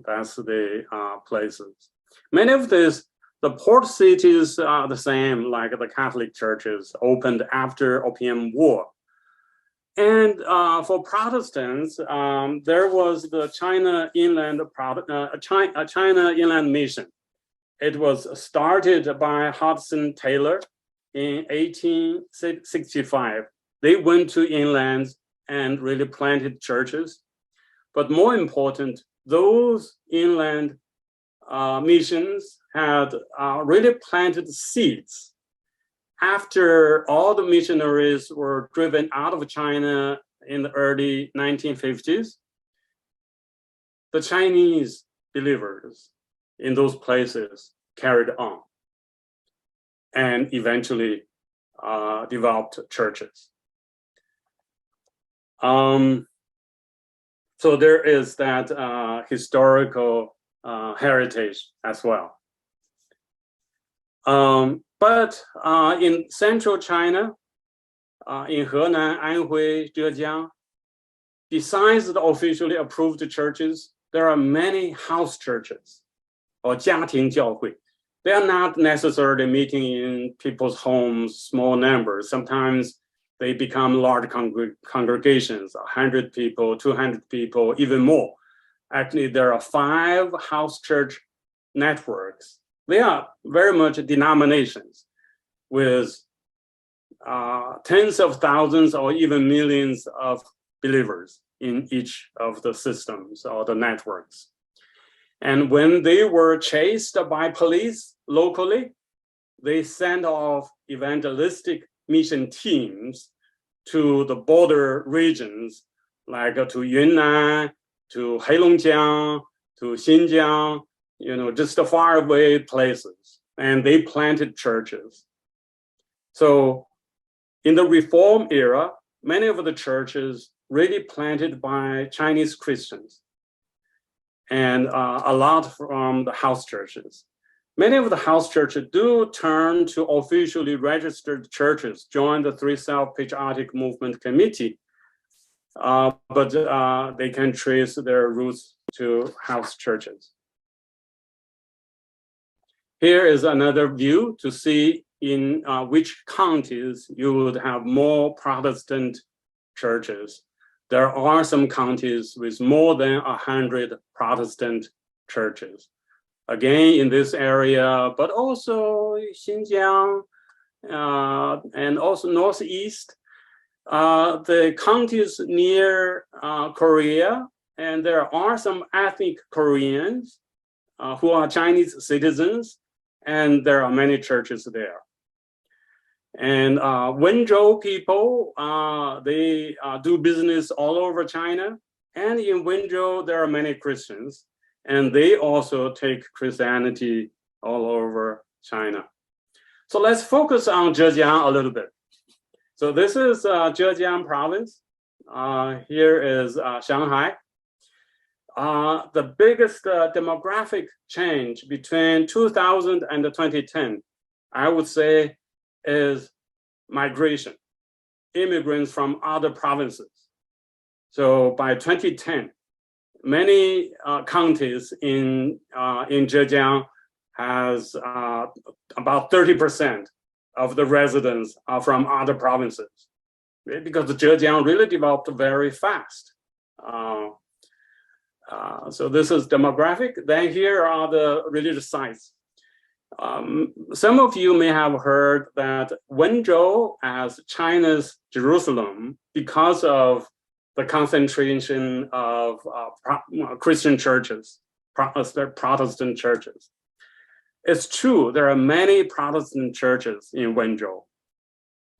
That's the places. Many of these, the port cities are the same, like the Catholic churches opened after Opium War. And for Protestants, there was the China Inland Mission. It was started by Hudson Taylor in 1865. They went to inland and really planted churches. But more important, those inland missions had really planted seeds. After all the missionaries were driven out of China in the early 1950s, the Chinese believers in those places carried on and eventually developed churches. So there is that historical heritage as well. But in central China, in Henan, Anhui, Zhejiang, besides the officially approved churches, there are many house churches or 家庭教会. They are not necessarily meeting in people's homes, small numbers. Sometimes they become large congregations, 100 people, 200 people, even more. Actually, there are 5 house church networks. They are very much denominations with tens of thousands or even millions of believers in each of the systems or the networks. And when they were chased by police locally, they sent off evangelistic mission teams to the border regions, like to Yunnan, to Heilongjiang, to Xinjiang, just the faraway places, and they planted churches. So in the Reform era, many of the churches really planted by Chinese Christians, and a lot from the house churches. Many of the house churches do turn to officially registered churches, join the Three Self-Patriotic Movement Committee, but they can trace their roots to house churches. Here is another view to see in which counties you would have more Protestant churches. There are some counties with more than 100 Protestant churches. Again, in this area, but also Xinjiang and also Northeast, the counties near Korea, and there are some ethnic Koreans who are Chinese citizens, and there are many churches there. And Wenzhou people, they do business all over China, and in Wenzhou, there are many Christians, and they also take Christianity all over China. So let's focus on Zhejiang a little bit. So this is Zhejiang province. Here is Shanghai. The biggest demographic change between 2000 and 2010, I would say, is migration, immigrants from other provinces. So by 2010, many counties in Zhejiang has about 30% of the residents are from other provinces, because Zhejiang really developed very fast. So this is demographic. Then here are the religious sites. Some of you may have heard that Wenzhou as China's Jerusalem because of the concentration of Christian churches, Protestant churches. It's true, there are many Protestant churches in Wenzhou.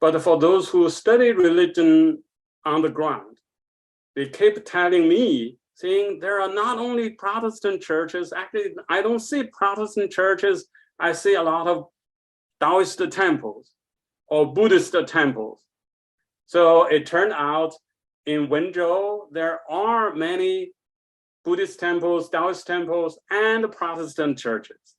But for those who study religion on the ground, they keep telling me, saying there are not only Protestant churches, actually, I don't see Protestant churches, I see a lot of Taoist temples or Buddhist temples. So it turned out in Wenzhou, there are many Buddhist temples, Taoist temples, and Protestant churches.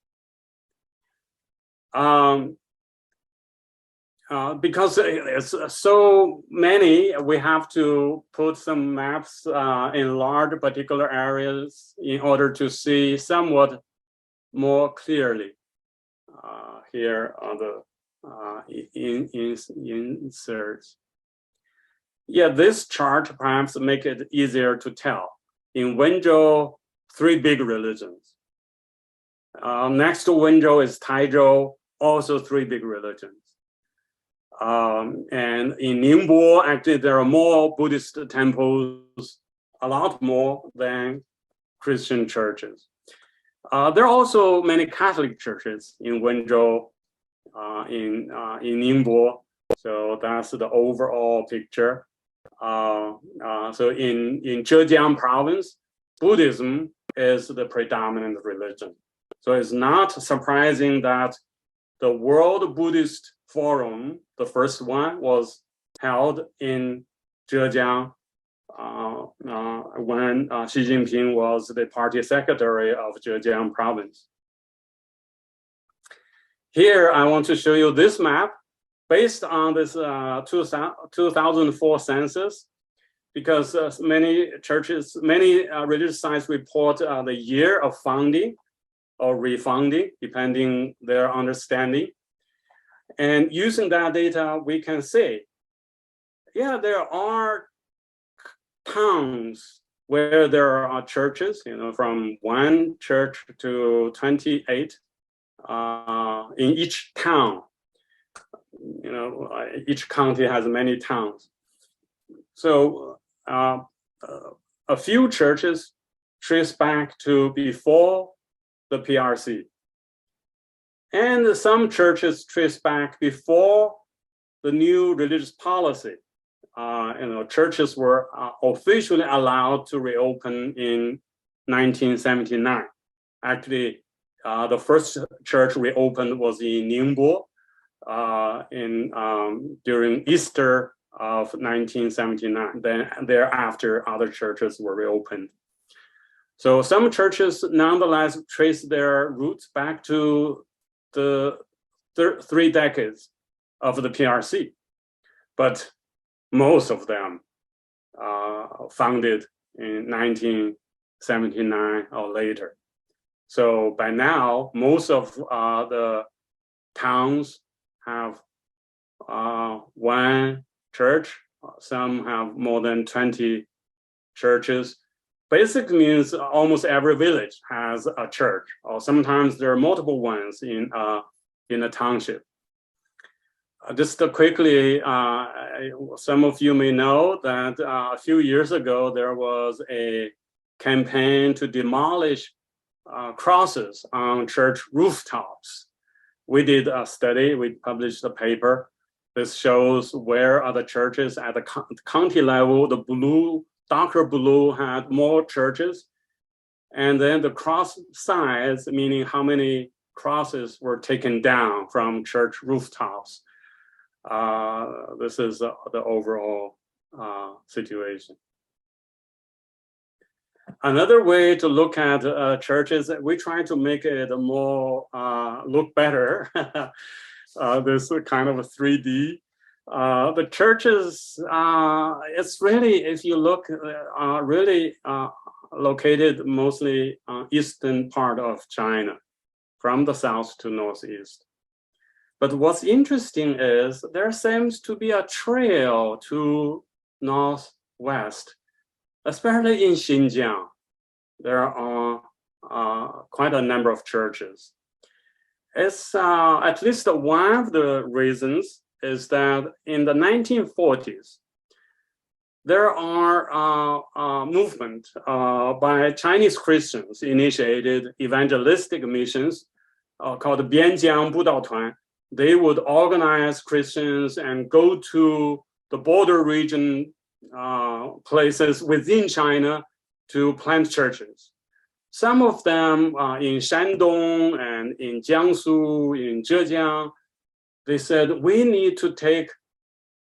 Because it's so many, we have to put some maps in large particular areas in order to see somewhat more clearly. Here are the inserts. Yeah, this chart perhaps make it easier to tell. In Wenzhou, 3 big religions. Next to Wenzhou is Taizhou, also 3 big religions. And in Ningbo, actually, there are more Buddhist temples, a lot more than Christian churches. There are also many Catholic churches in Wenzhou, in Ningbo. So that's the overall picture. So in Zhejiang Province, Buddhism is the predominant religion. So it's not surprising that the World Buddhist Forum, the first one, was held in Zhejiang when Xi Jinping was the party secretary of Zhejiang Province. Here, I want to show you this map based on this 2004 census, because many churches, many religious sites report the year of founding or refounding, depending their understanding. And using that data, we can say, yeah, there are towns where there are churches, from 1 church to 28 in each town. Each county has many towns. So a few churches trace back to before the PRC. And some churches trace back before the new religious policy. Churches were officially allowed to reopen in 1979. Actually, the first church reopened was in Ningbo during Easter of 1979. Then thereafter, other churches were reopened. So some churches nonetheless trace their roots back to the 3 decades of the PRC, but most of them founded in 1979 or later. So by now, most of the towns have 1 church. Some have more than 20 churches. Basically means almost every village has a church, or sometimes there are multiple ones in a township. Just quickly, some of you may know that a few years ago, there was a campaign to demolish crosses on church rooftops. We did a study, we published a paper. This shows where are the churches at the county level. The blue, darker blue had more churches. And then the cross size, meaning how many crosses were taken down from church rooftops. This is the overall situation. Another way to look at churches, we try to make it more look better. This kind of a 3D. The churches, it's really, if you look, really located mostly eastern part of China, from the south to northeast. But what's interesting is there seems to be a trail to northwest. especially in Xinjiang, there are quite a number of churches. It's at least one of the reasons is that in the 1940s, there are movement by Chinese Christians initiated evangelistic missions called Bianjiang Budao Tuan. They would organize Christians and go to the border region places within China to plant churches. Some of them in Shandong and in Jiangsu, in Zhejiang, they said, we need to take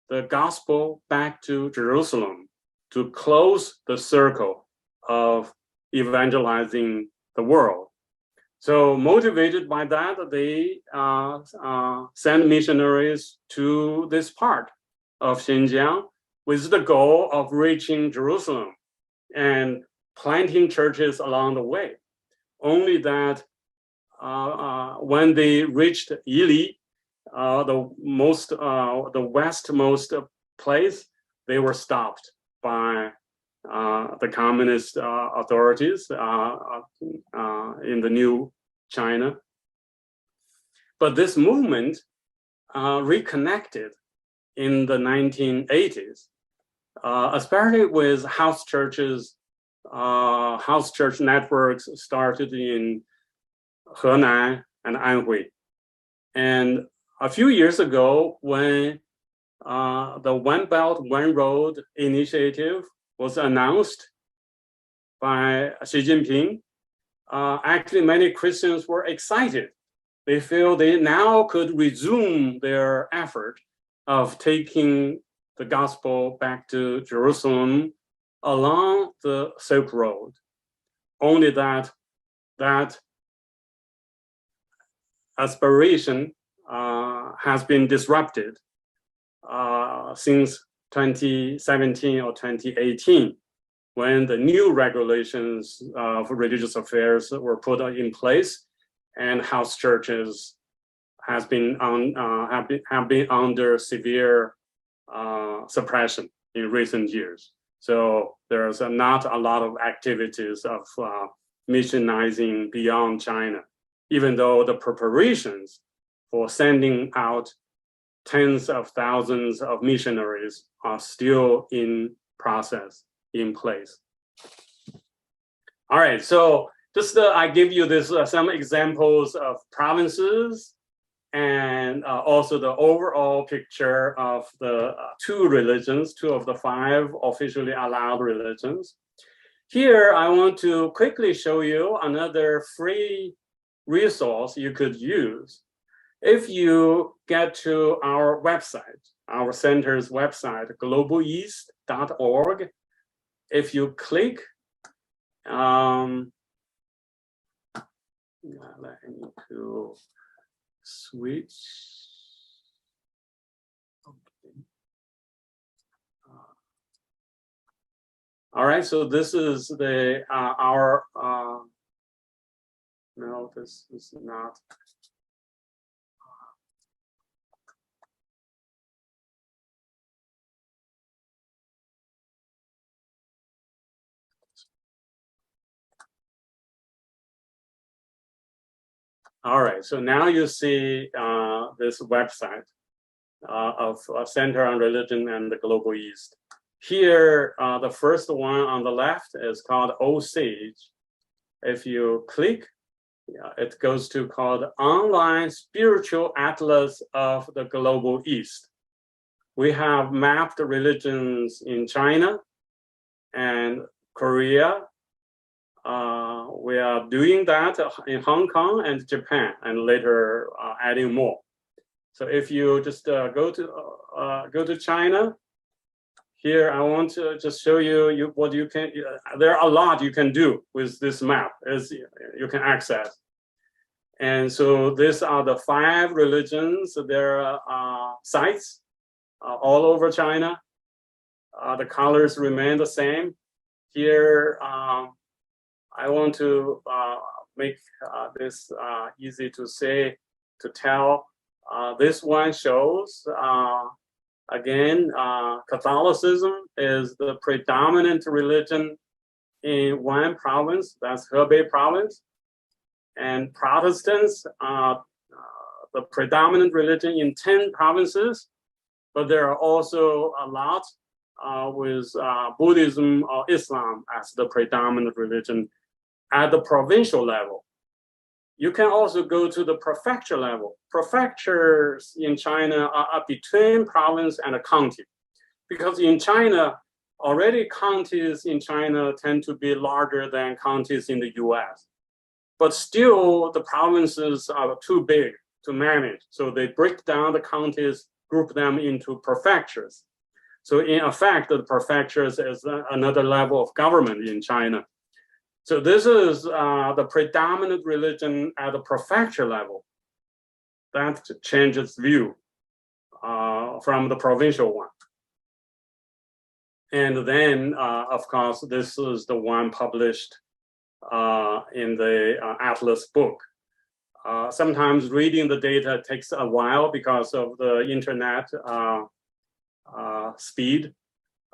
the gospel back to Jerusalem to close the circle of evangelizing the world. So motivated by that, they send missionaries to this part of Xinjiang with the goal of reaching Jerusalem and planting churches along the way. Only that when they reached Yili, the westmost place, they were stopped by the communist authorities in the new China. But this movement reconnected in the 1980s, especially with house churches. House church networks started in Henan and Anhui. And a few years ago, when the One Belt, One Road initiative was announced by Xi Jinping, actually many Christians were excited. They feel they now could resume their effort of taking the gospel back to Jerusalem along the Silk Road. Only that aspiration has been disrupted since 2017 or 2018, when the new regulations of religious affairs were put in place, and house churches have been under severe suppression in recent years. So there's not a lot of activities of missionizing beyond China, even though the preparations for sending out tens of thousands of missionaries are still in process, in place. All right, so just I give you this some examples of provinces and also the overall picture of the two of the 5 officially allowed religions. Here, I want to quickly show you another free resource you could use. If you get to our website, our center's website, globaleast.org, if you click, let me to switch. Okay. All right, so this is the our no, this is not. All right, so now you see this website of Center on Religion and the Global East. Here, the first one on the left is called OSAGE. If you click, it goes to called Online Spiritual Atlas of the Global East. We have mapped religions in China and Korea. We are doing that in Hong Kong and Japan, and later adding more. So if you just go to China, here I want to just show you what you can. There are a lot you can do with this map, as you can access. And so these are the 5 religions. There are sites all over China. The colors remain the same. Here, I want to make this easy to say, to tell. This one shows Again, Catholicism is the predominant religion in one province, that's Hebei Province, and Protestants are the predominant religion in 10 provinces, but there are also a lot with Buddhism or Islam as the predominant religion at the provincial level. You can also go to the prefecture level. Prefectures in China are between province and a county, because in China, already counties in China tend to be larger than counties in the US. But still, the provinces are too big to manage. So they break down the counties, group them into prefectures. So in effect, the prefectures is another level of government in China. So this is the predominant religion at the prefecture level. That changes view from the provincial one. And then, of course, this is the one published in the Atlas book. Sometimes reading the data takes a while because of the internet speed,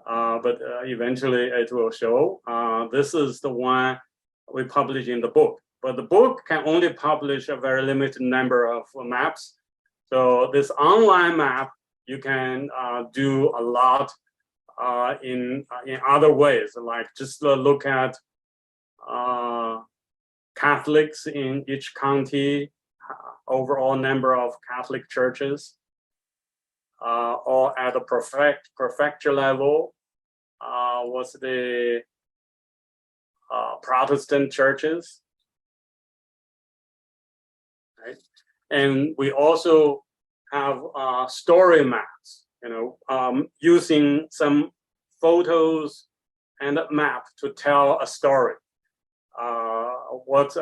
but eventually it will show. This is the one we publish in the book, but the book can only publish a very limited number of maps. So this online map, you can do a lot in other ways, like just look at Catholics in each county, overall number of Catholic churches, or at the prefecture level, what's the Protestant churches, right? And we also have story maps, using some photos and a map to tell a story. What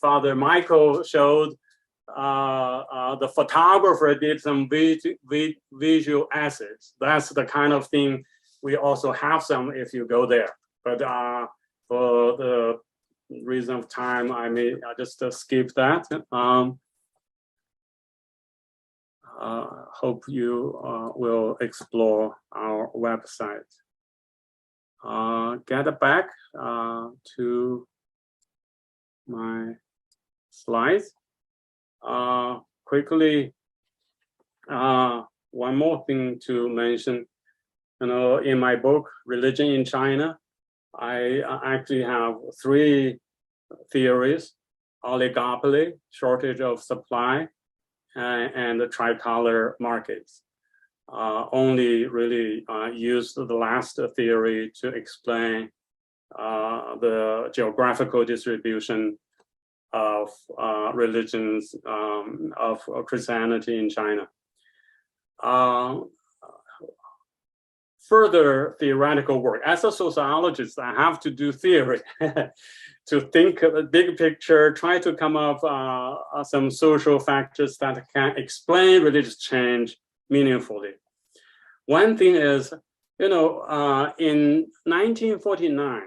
Father Michael showed, the photographer did some visual essays. That's the kind of thing we also have some if you go there. But for the reason of time, I may just skip that. Hope you will explore our website. Get back to my slides. Quickly, one more thing to mention. In my book, Religion in China, I actually have 3 theories: oligopoly, shortage of supply, and the tricolor markets. Only really used the last theory to explain the geographical distribution of religions of Christianity in China. Further theoretical work. As a sociologist, I have to do theory to think of a big picture, try to come up some social factors that can explain religious change meaningfully. One thing is, in 1949,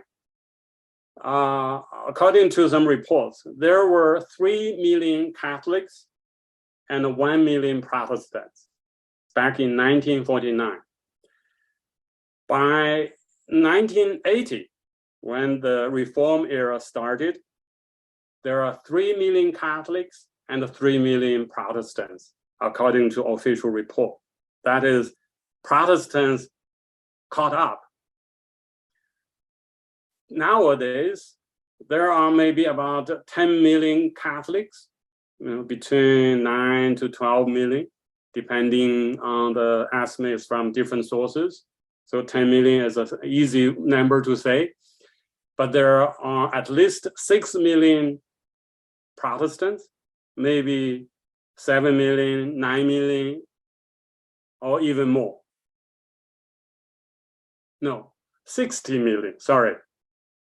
according to some reports, there were 3 million Catholics and 1 million Protestants back in 1949. By 1980, when the reform era started, there are 3 million Catholics and 3 million Protestants, according to official report. That is, Protestants caught up. Nowadays, there are maybe about 10 million Catholics, between 9 to 12 million, depending on the estimates from different sources. So 10 million is an easy number to say, but there are at least 6 million Protestants, maybe 7 million, 9 million, or even more. No, 60 million, sorry.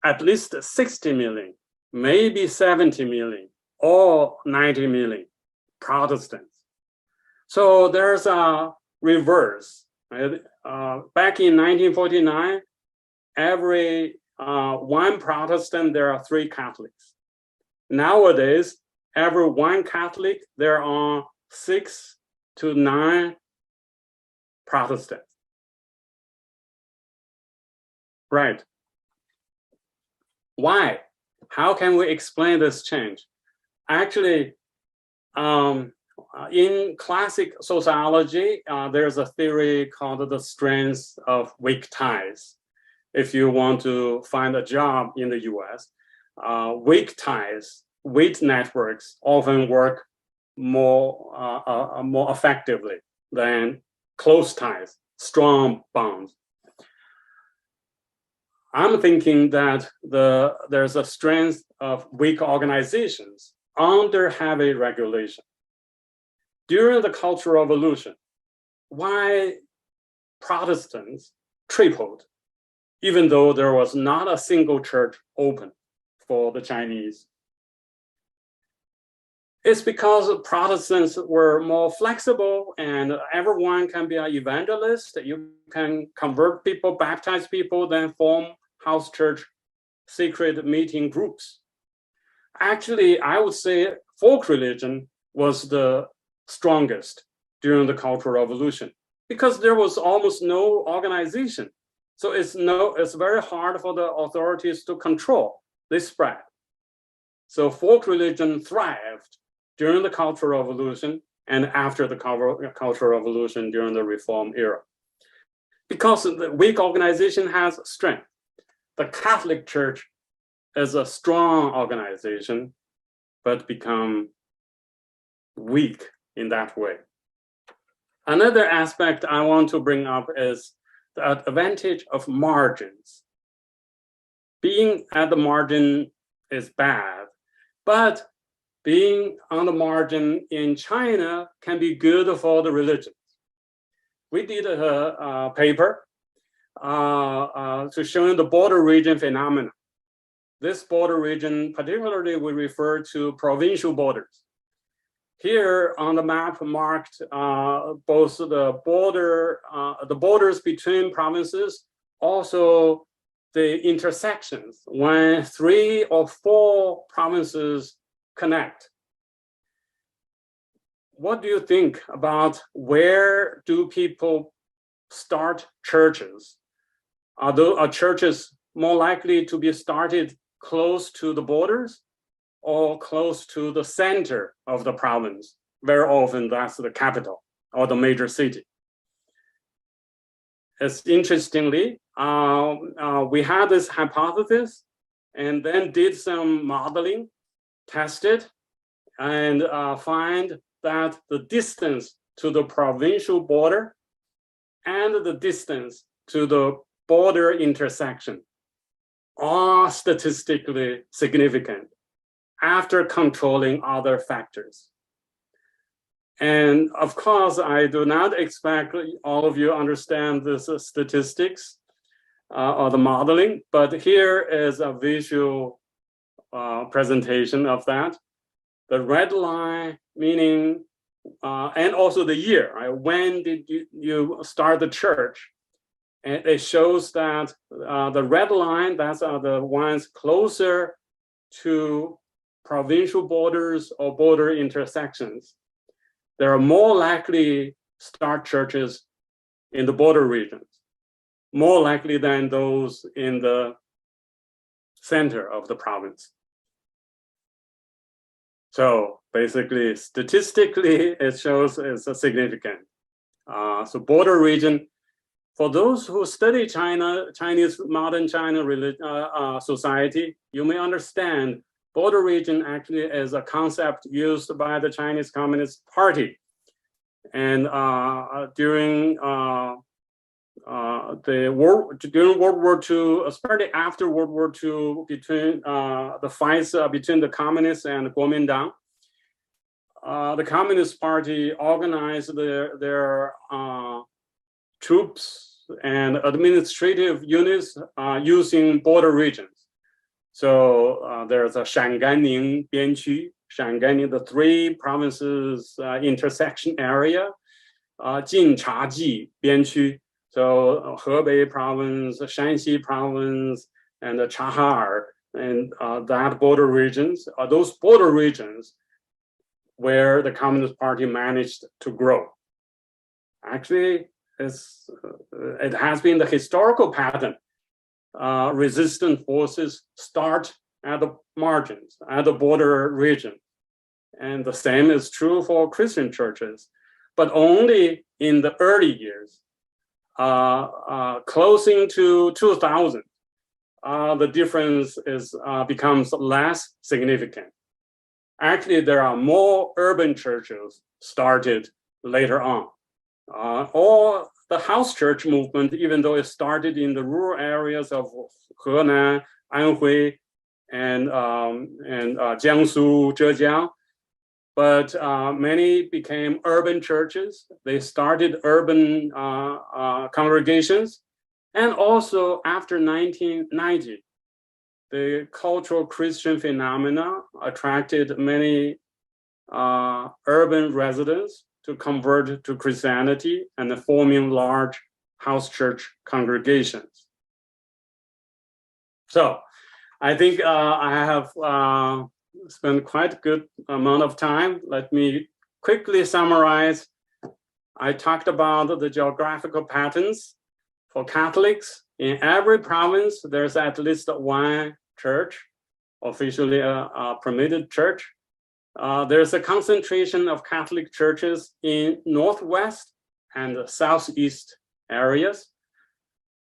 At least 60 million, maybe 70 million, or 90 million Protestants. So there's a reverse. Right? Back in 1949, every 1 Protestant, there are 3 Catholics. Nowadays, every 1 Catholic, there are 6 to 9 Protestant. Right. Why? How can we explain this change? Actually, in classic sociology, there's a theory called the strength of weak ties. If you want to find a job in the US, weak ties, weak networks often work more effectively than close ties, strong bonds. I'm thinking that there's a strength of weak organizations under heavy regulation. During the Cultural Revolution, why Protestants tripled, even though there was not a single church open for the Chinese? It's because Protestants were more flexible and everyone can be an evangelist. You can convert people, baptize people, then form house church secret meeting groups. Actually, I would say folk religion was the strongest during the Cultural Revolution because there was almost no organization. So it's very hard for the authorities to control this spread. So folk religion thrived during the Cultural Revolution and after the Cultural Revolution during the Reform era. Because the weak organization has strength. The Catholic Church is a strong organization, but become weak in that way. Another aspect I want to bring up is the advantage of margins. Being at the margin is bad, but being on the margin in China can be good for the religions. We did a paper to show the border region phenomena. This border region, particularly we refer to provincial borders. Here on the map marked both the borders between provinces, also the intersections when 3 or 4 provinces connect. What do you think about where do people start churches? Are churches more likely to be started close to the borders or close to the center of the province? Very often that's the capital or the major city. It's interestingly, we had this hypothesis and then did some modeling, tested, and find that the distance to the provincial border and the distance to the border intersection are statistically significant after controlling other factors. And of course, I do not expect all of you understand this statistics or the modeling, but here is a visual presentation of that. The red line meaning, and also the year, right? When did you start the church? And it shows that the red line, that's the ones closer to provincial borders or border intersections. They are more likely start churches in the border regions, more likely than those in the center of the province. So basically, statistically, it shows it's a significant. So border region, for those who study Chinese modern China society, you may understand border region actually is a concept used by the Chinese Communist Party. And during World War II, especially after World War II, between the fights between the communists and the Kuomintang, the Communist Party organized their troops and administrative units using border regions. So there's a Shanganning Bianqu, Shanganning, the 3 provinces intersection area, Jinchaji Bianqu, so Hebei Province, Shanxi Province, and Chahar, and that border regions are those border regions where the Communist Party managed to grow. Actually, it has been the historical pattern. Resistant forces start at the margins, at the border region. And the same is true for Christian churches, but only in the early years. Closing to 2000, the difference becomes less significant. Actually, there are more urban churches started later on. Or the house church movement, even though it started in the rural areas of Henan, Anhui, and Jiangsu, Zhejiang, but many became urban churches. They started urban congregations. And also after 1990, the cultural Christian phenomena attracted many urban residents to convert to Christianity and forming large house church congregations. So I think I have spent quite a good amount of time. Let me quickly summarize. I talked about the geographical patterns for Catholics. In every province, there's at least one church, officially a permitted church. There's a concentration of Catholic churches in Northwest and Southeast areas.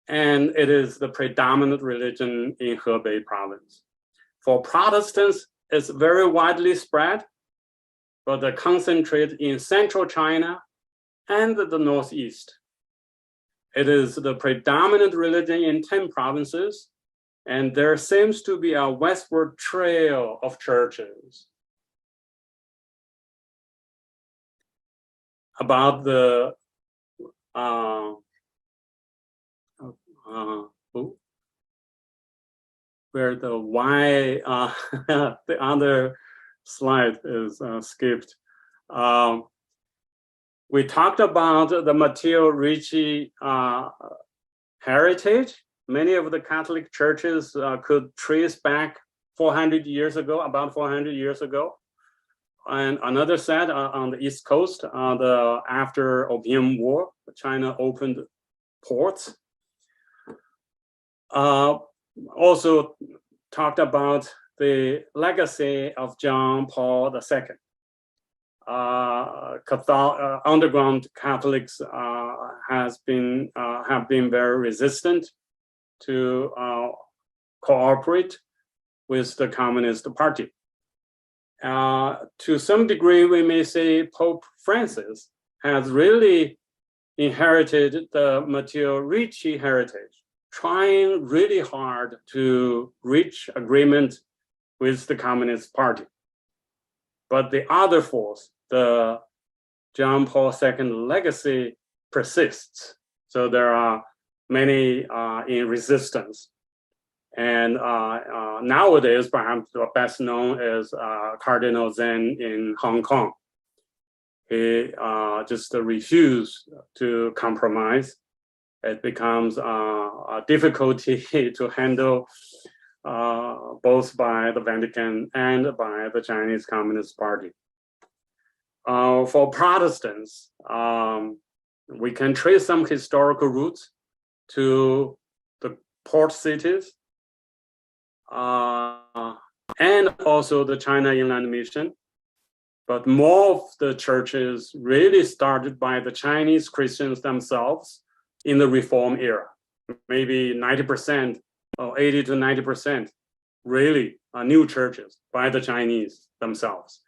And it is the predominant religion in Hebei Province. For Protestants, it's very widely spread, but they're concentrated in central China and the Northeast. It is the predominant religion in 10 provinces, and there seems to be a westward trail of churches. About the where the Y, the other slide is skipped. We talked about the Matteo Ricci heritage. Many of the Catholic churches could trace back 400 years ago, about 400 years ago. And another set on the East Coast, after Opium War, China opened ports. Also talked about the legacy of John Paul II. Underground Catholics have been very resistant to cooperate with the Communist Party. To some degree, we may say Pope Francis has really inherited the Matteo Ricci heritage, trying really hard to reach agreement with the Communist Party. But the other force, the John Paul II legacy, persists. So there are many in resistance. And nowadays, perhaps the best known is Cardinal Zen in Hong Kong. He just refused to compromise. It becomes a difficulty to handle both by the Vatican and by the Chinese Communist Party. For Protestants, we can trace some historical roots to the port cities and also the China Inland Mission. But more of the churches really started by the Chinese Christians themselves in the Reform era. Maybe 90% or 80 to 90% really are new churches by the Chinese themselves.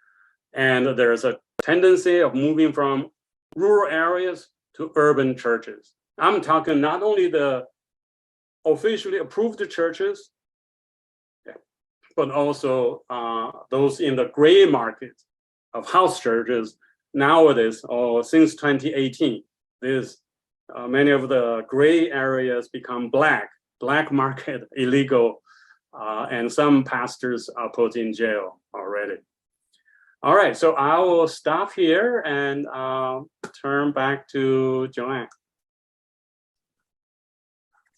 And there's a tendency of moving from rural areas to urban churches. I'm talking not only the officially approved churches, but also those in the gray market of house churches nowadays, or since 2018, there's many of the gray areas become black market, illegal, and some pastors are put in jail already. All right, so I will stop here and turn back to Joanne.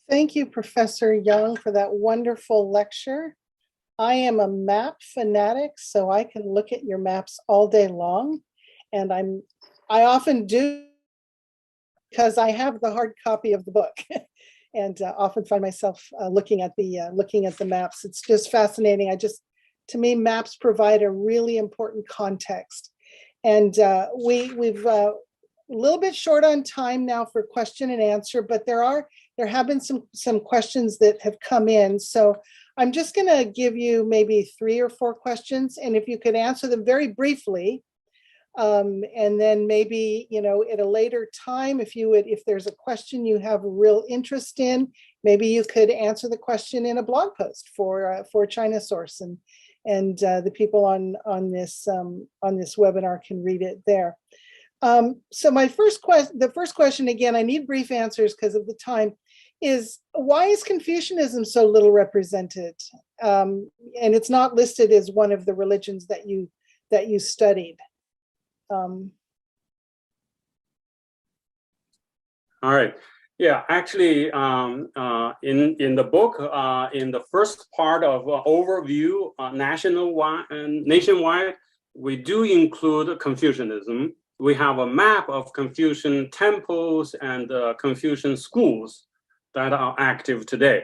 Thank you, Professor Yang, for that wonderful lecture. I am a map fanatic, so I can look at your maps all day long. And I often do because I have the hard copy of the book and often find myself looking at the maps. It's just fascinating. To me, maps provide a really important context. And we've a little bit short on time now for question and answer, but there have been some questions that have come in. So I'm just going to give you maybe 3 or 4 questions, and if you could answer them very briefly, and then maybe, at a later time, if there's a question you have real interest in, maybe you could answer the question in a blog post for China Source, and the people on this webinar can read it there. So the first question, again, I need brief answers because of the time, is why is Confucianism so little represented? And it's not listed as one of the religions that you studied. All right. Yeah, actually, in the book, in the first part of overview, nationwide, we do include Confucianism. We have a map of Confucian temples and Confucian schools that are active today.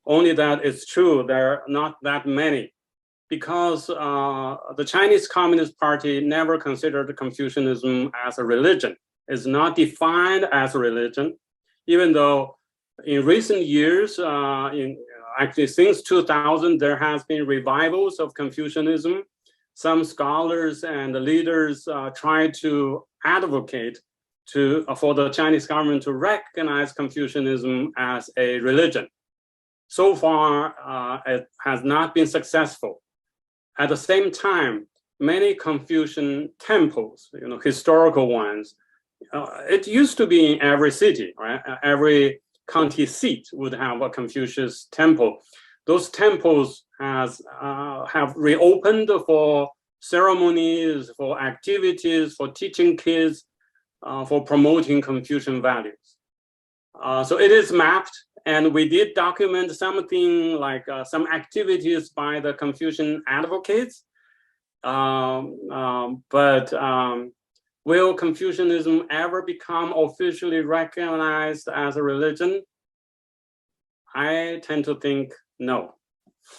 Only that it's true, there are not that many, because the Chinese Communist Party never considered Confucianism as a religion. It's not defined as a religion, even though in recent years, actually since 2000, there has been revivals of Confucianism. Some scholars and leaders try to advocate for the Chinese government to recognize Confucianism as a religion. So far, it has not been successful. At the same time, many Confucian temples, historical ones, it used to be in every city, right? Every county seat would have a Confucius temple. Those temples have reopened for ceremonies, for activities, for teaching kids, for promoting Confucian values. So it is mapped, and we did document something like some activities by the Confucian advocates. Will Confucianism ever become officially recognized as a religion? I tend to think no.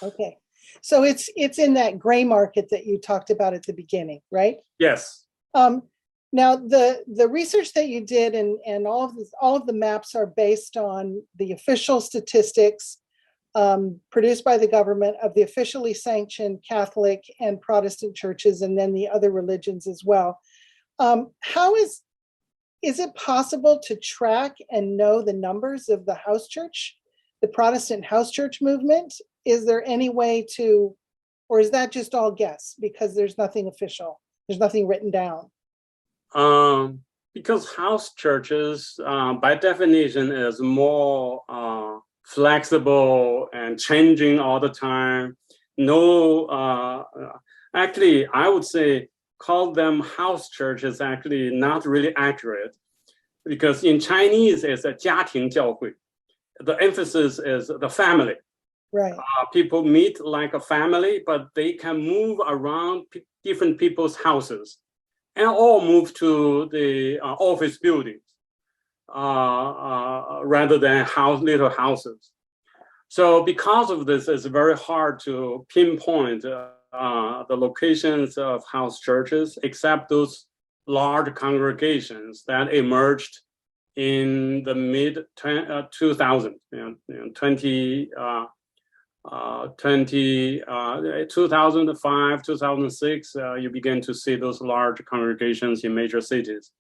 Okay. So it's in that gray market that you talked about at the beginning, right? Yes. Now the research that you did and all of the maps are based on the official statistics produced by the government of the officially sanctioned Catholic and Protestant churches, and then the other religions as well. How is it possible to track and know the numbers of the house church, the Protestant house church movement? Is there any way to, or is that just all guess because there's nothing official, there's nothing written down? Because house churches, by definition, is more flexible and changing all the time. No, actually, I would say call them house church is actually not really accurate, because in Chinese it's a 家庭教会. The emphasis is the family. Right. People meet like a family, but they can move around different people's houses and all move to the office buildings rather than little houses. So because of this, it's very hard to pinpoint the locations of house churches, except those large congregations that emerged in the mid 2000s, 2005, 2006, you begin to see those large congregations in major cities.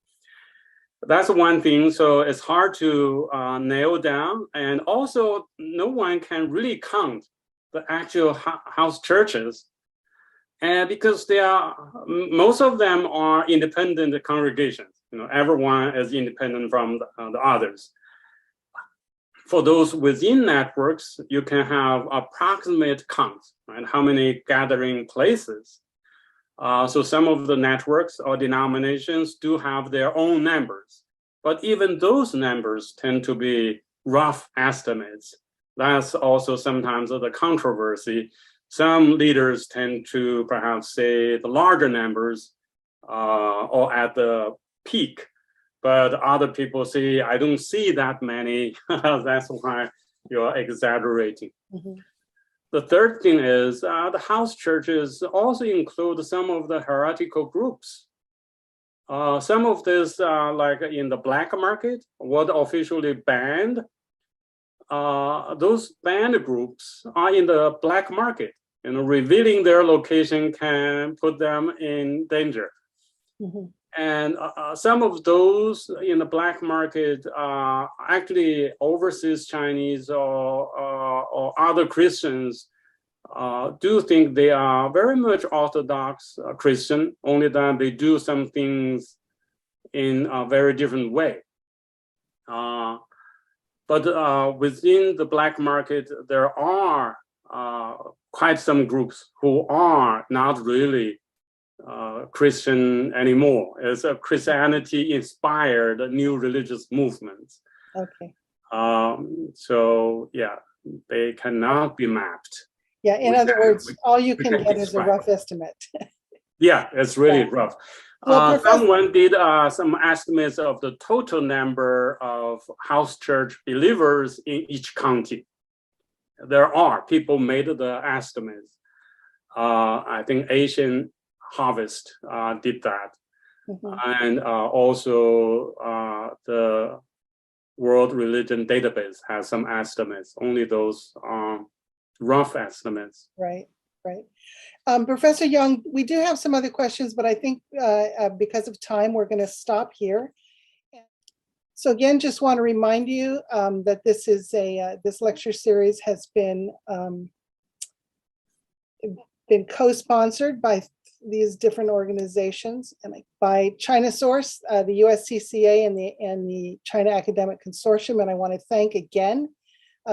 That's one thing. So it's hard to nail down. And also, no one can really count the actual house churches. And because most of them are independent congregations. Everyone is independent from the others. For those within networks, you can have approximate counts, right? How many gathering places. So some of the networks or denominations do have their own numbers, but even those numbers tend to be rough estimates. That's also sometimes the controversy. Some leaders tend to perhaps say the larger numbers or at the peak, but other people say, I don't see that many. That's why you're exaggerating. Mhm. The third thing is the house churches also include some of the heretical groups. Some of this, like in the black market, what officially banned, those banned groups are in the black market. Revealing their location can put them in danger. Mhm. And some of those in the black market are actually overseas Chinese or other Christians do think they are very much Orthodox Christian, only that they do some things in a very different way. But within the black market, there are quite some groups who are not really Christian anymore. It's a Christianity-inspired new religious movement. Okay. So yeah, they cannot be mapped. Yeah, in other words, all you can get is a describe. rough estimate. Yeah, it's really Yeah. rough. Well, Professor- Someone did some estimates of the total number of house church believers in each county. There are people made the estimates. I think Asian Harvest did that. Mhm. And also the World Religion Database has some estimates, only those rough estimates. Right, right. Professor Yang, we do have some other questions, but I think because of time, we're going to stop here. So again, just want to remind you that this is this lecture series has been co-sponsored by these different organizations and by China Source, the USCCA, and the China Academic Consortium. And I want to thank again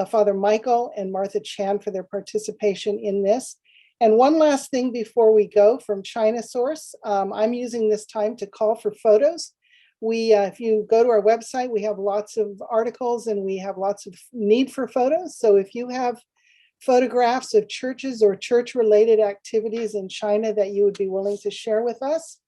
Father Michael and Martha Chan for their participation in this. And one last thing before we go from China Source, I'm using this time to call for photos. If you go to our website, we have lots of articles and we have lots of need for photos. So if you have photographs of churches or church-related activities in China that you would be willing to share with us,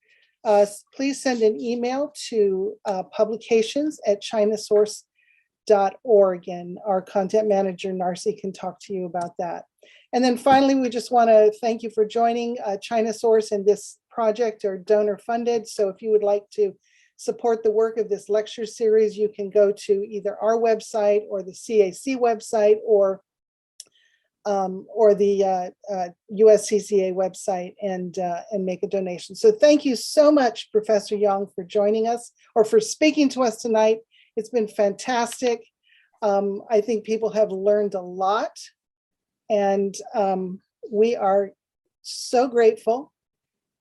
please send an email to publications@chinasource.org, and our content manager, Narcy, can talk to you about that. And then finally, we just want to thank you for joining China Source in this project, or donor funded. So if you would like to support the work of this lecture series, you can go to either our website or the CAC website or the USCCA website and make a donation. So thank you so much, Professor Yang, for joining us or for speaking to us tonight. It's been fantastic. I think people have learned a lot, and we are so grateful.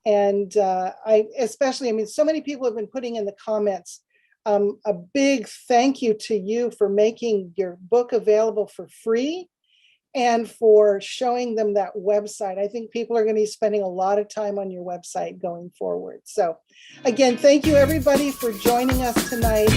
And so many people have been putting in the comments, a big thank you to you for making your book available for free and for showing them that website. I think people are going to be spending a lot of time on your website going forward. So again, thank you everybody for joining us tonight.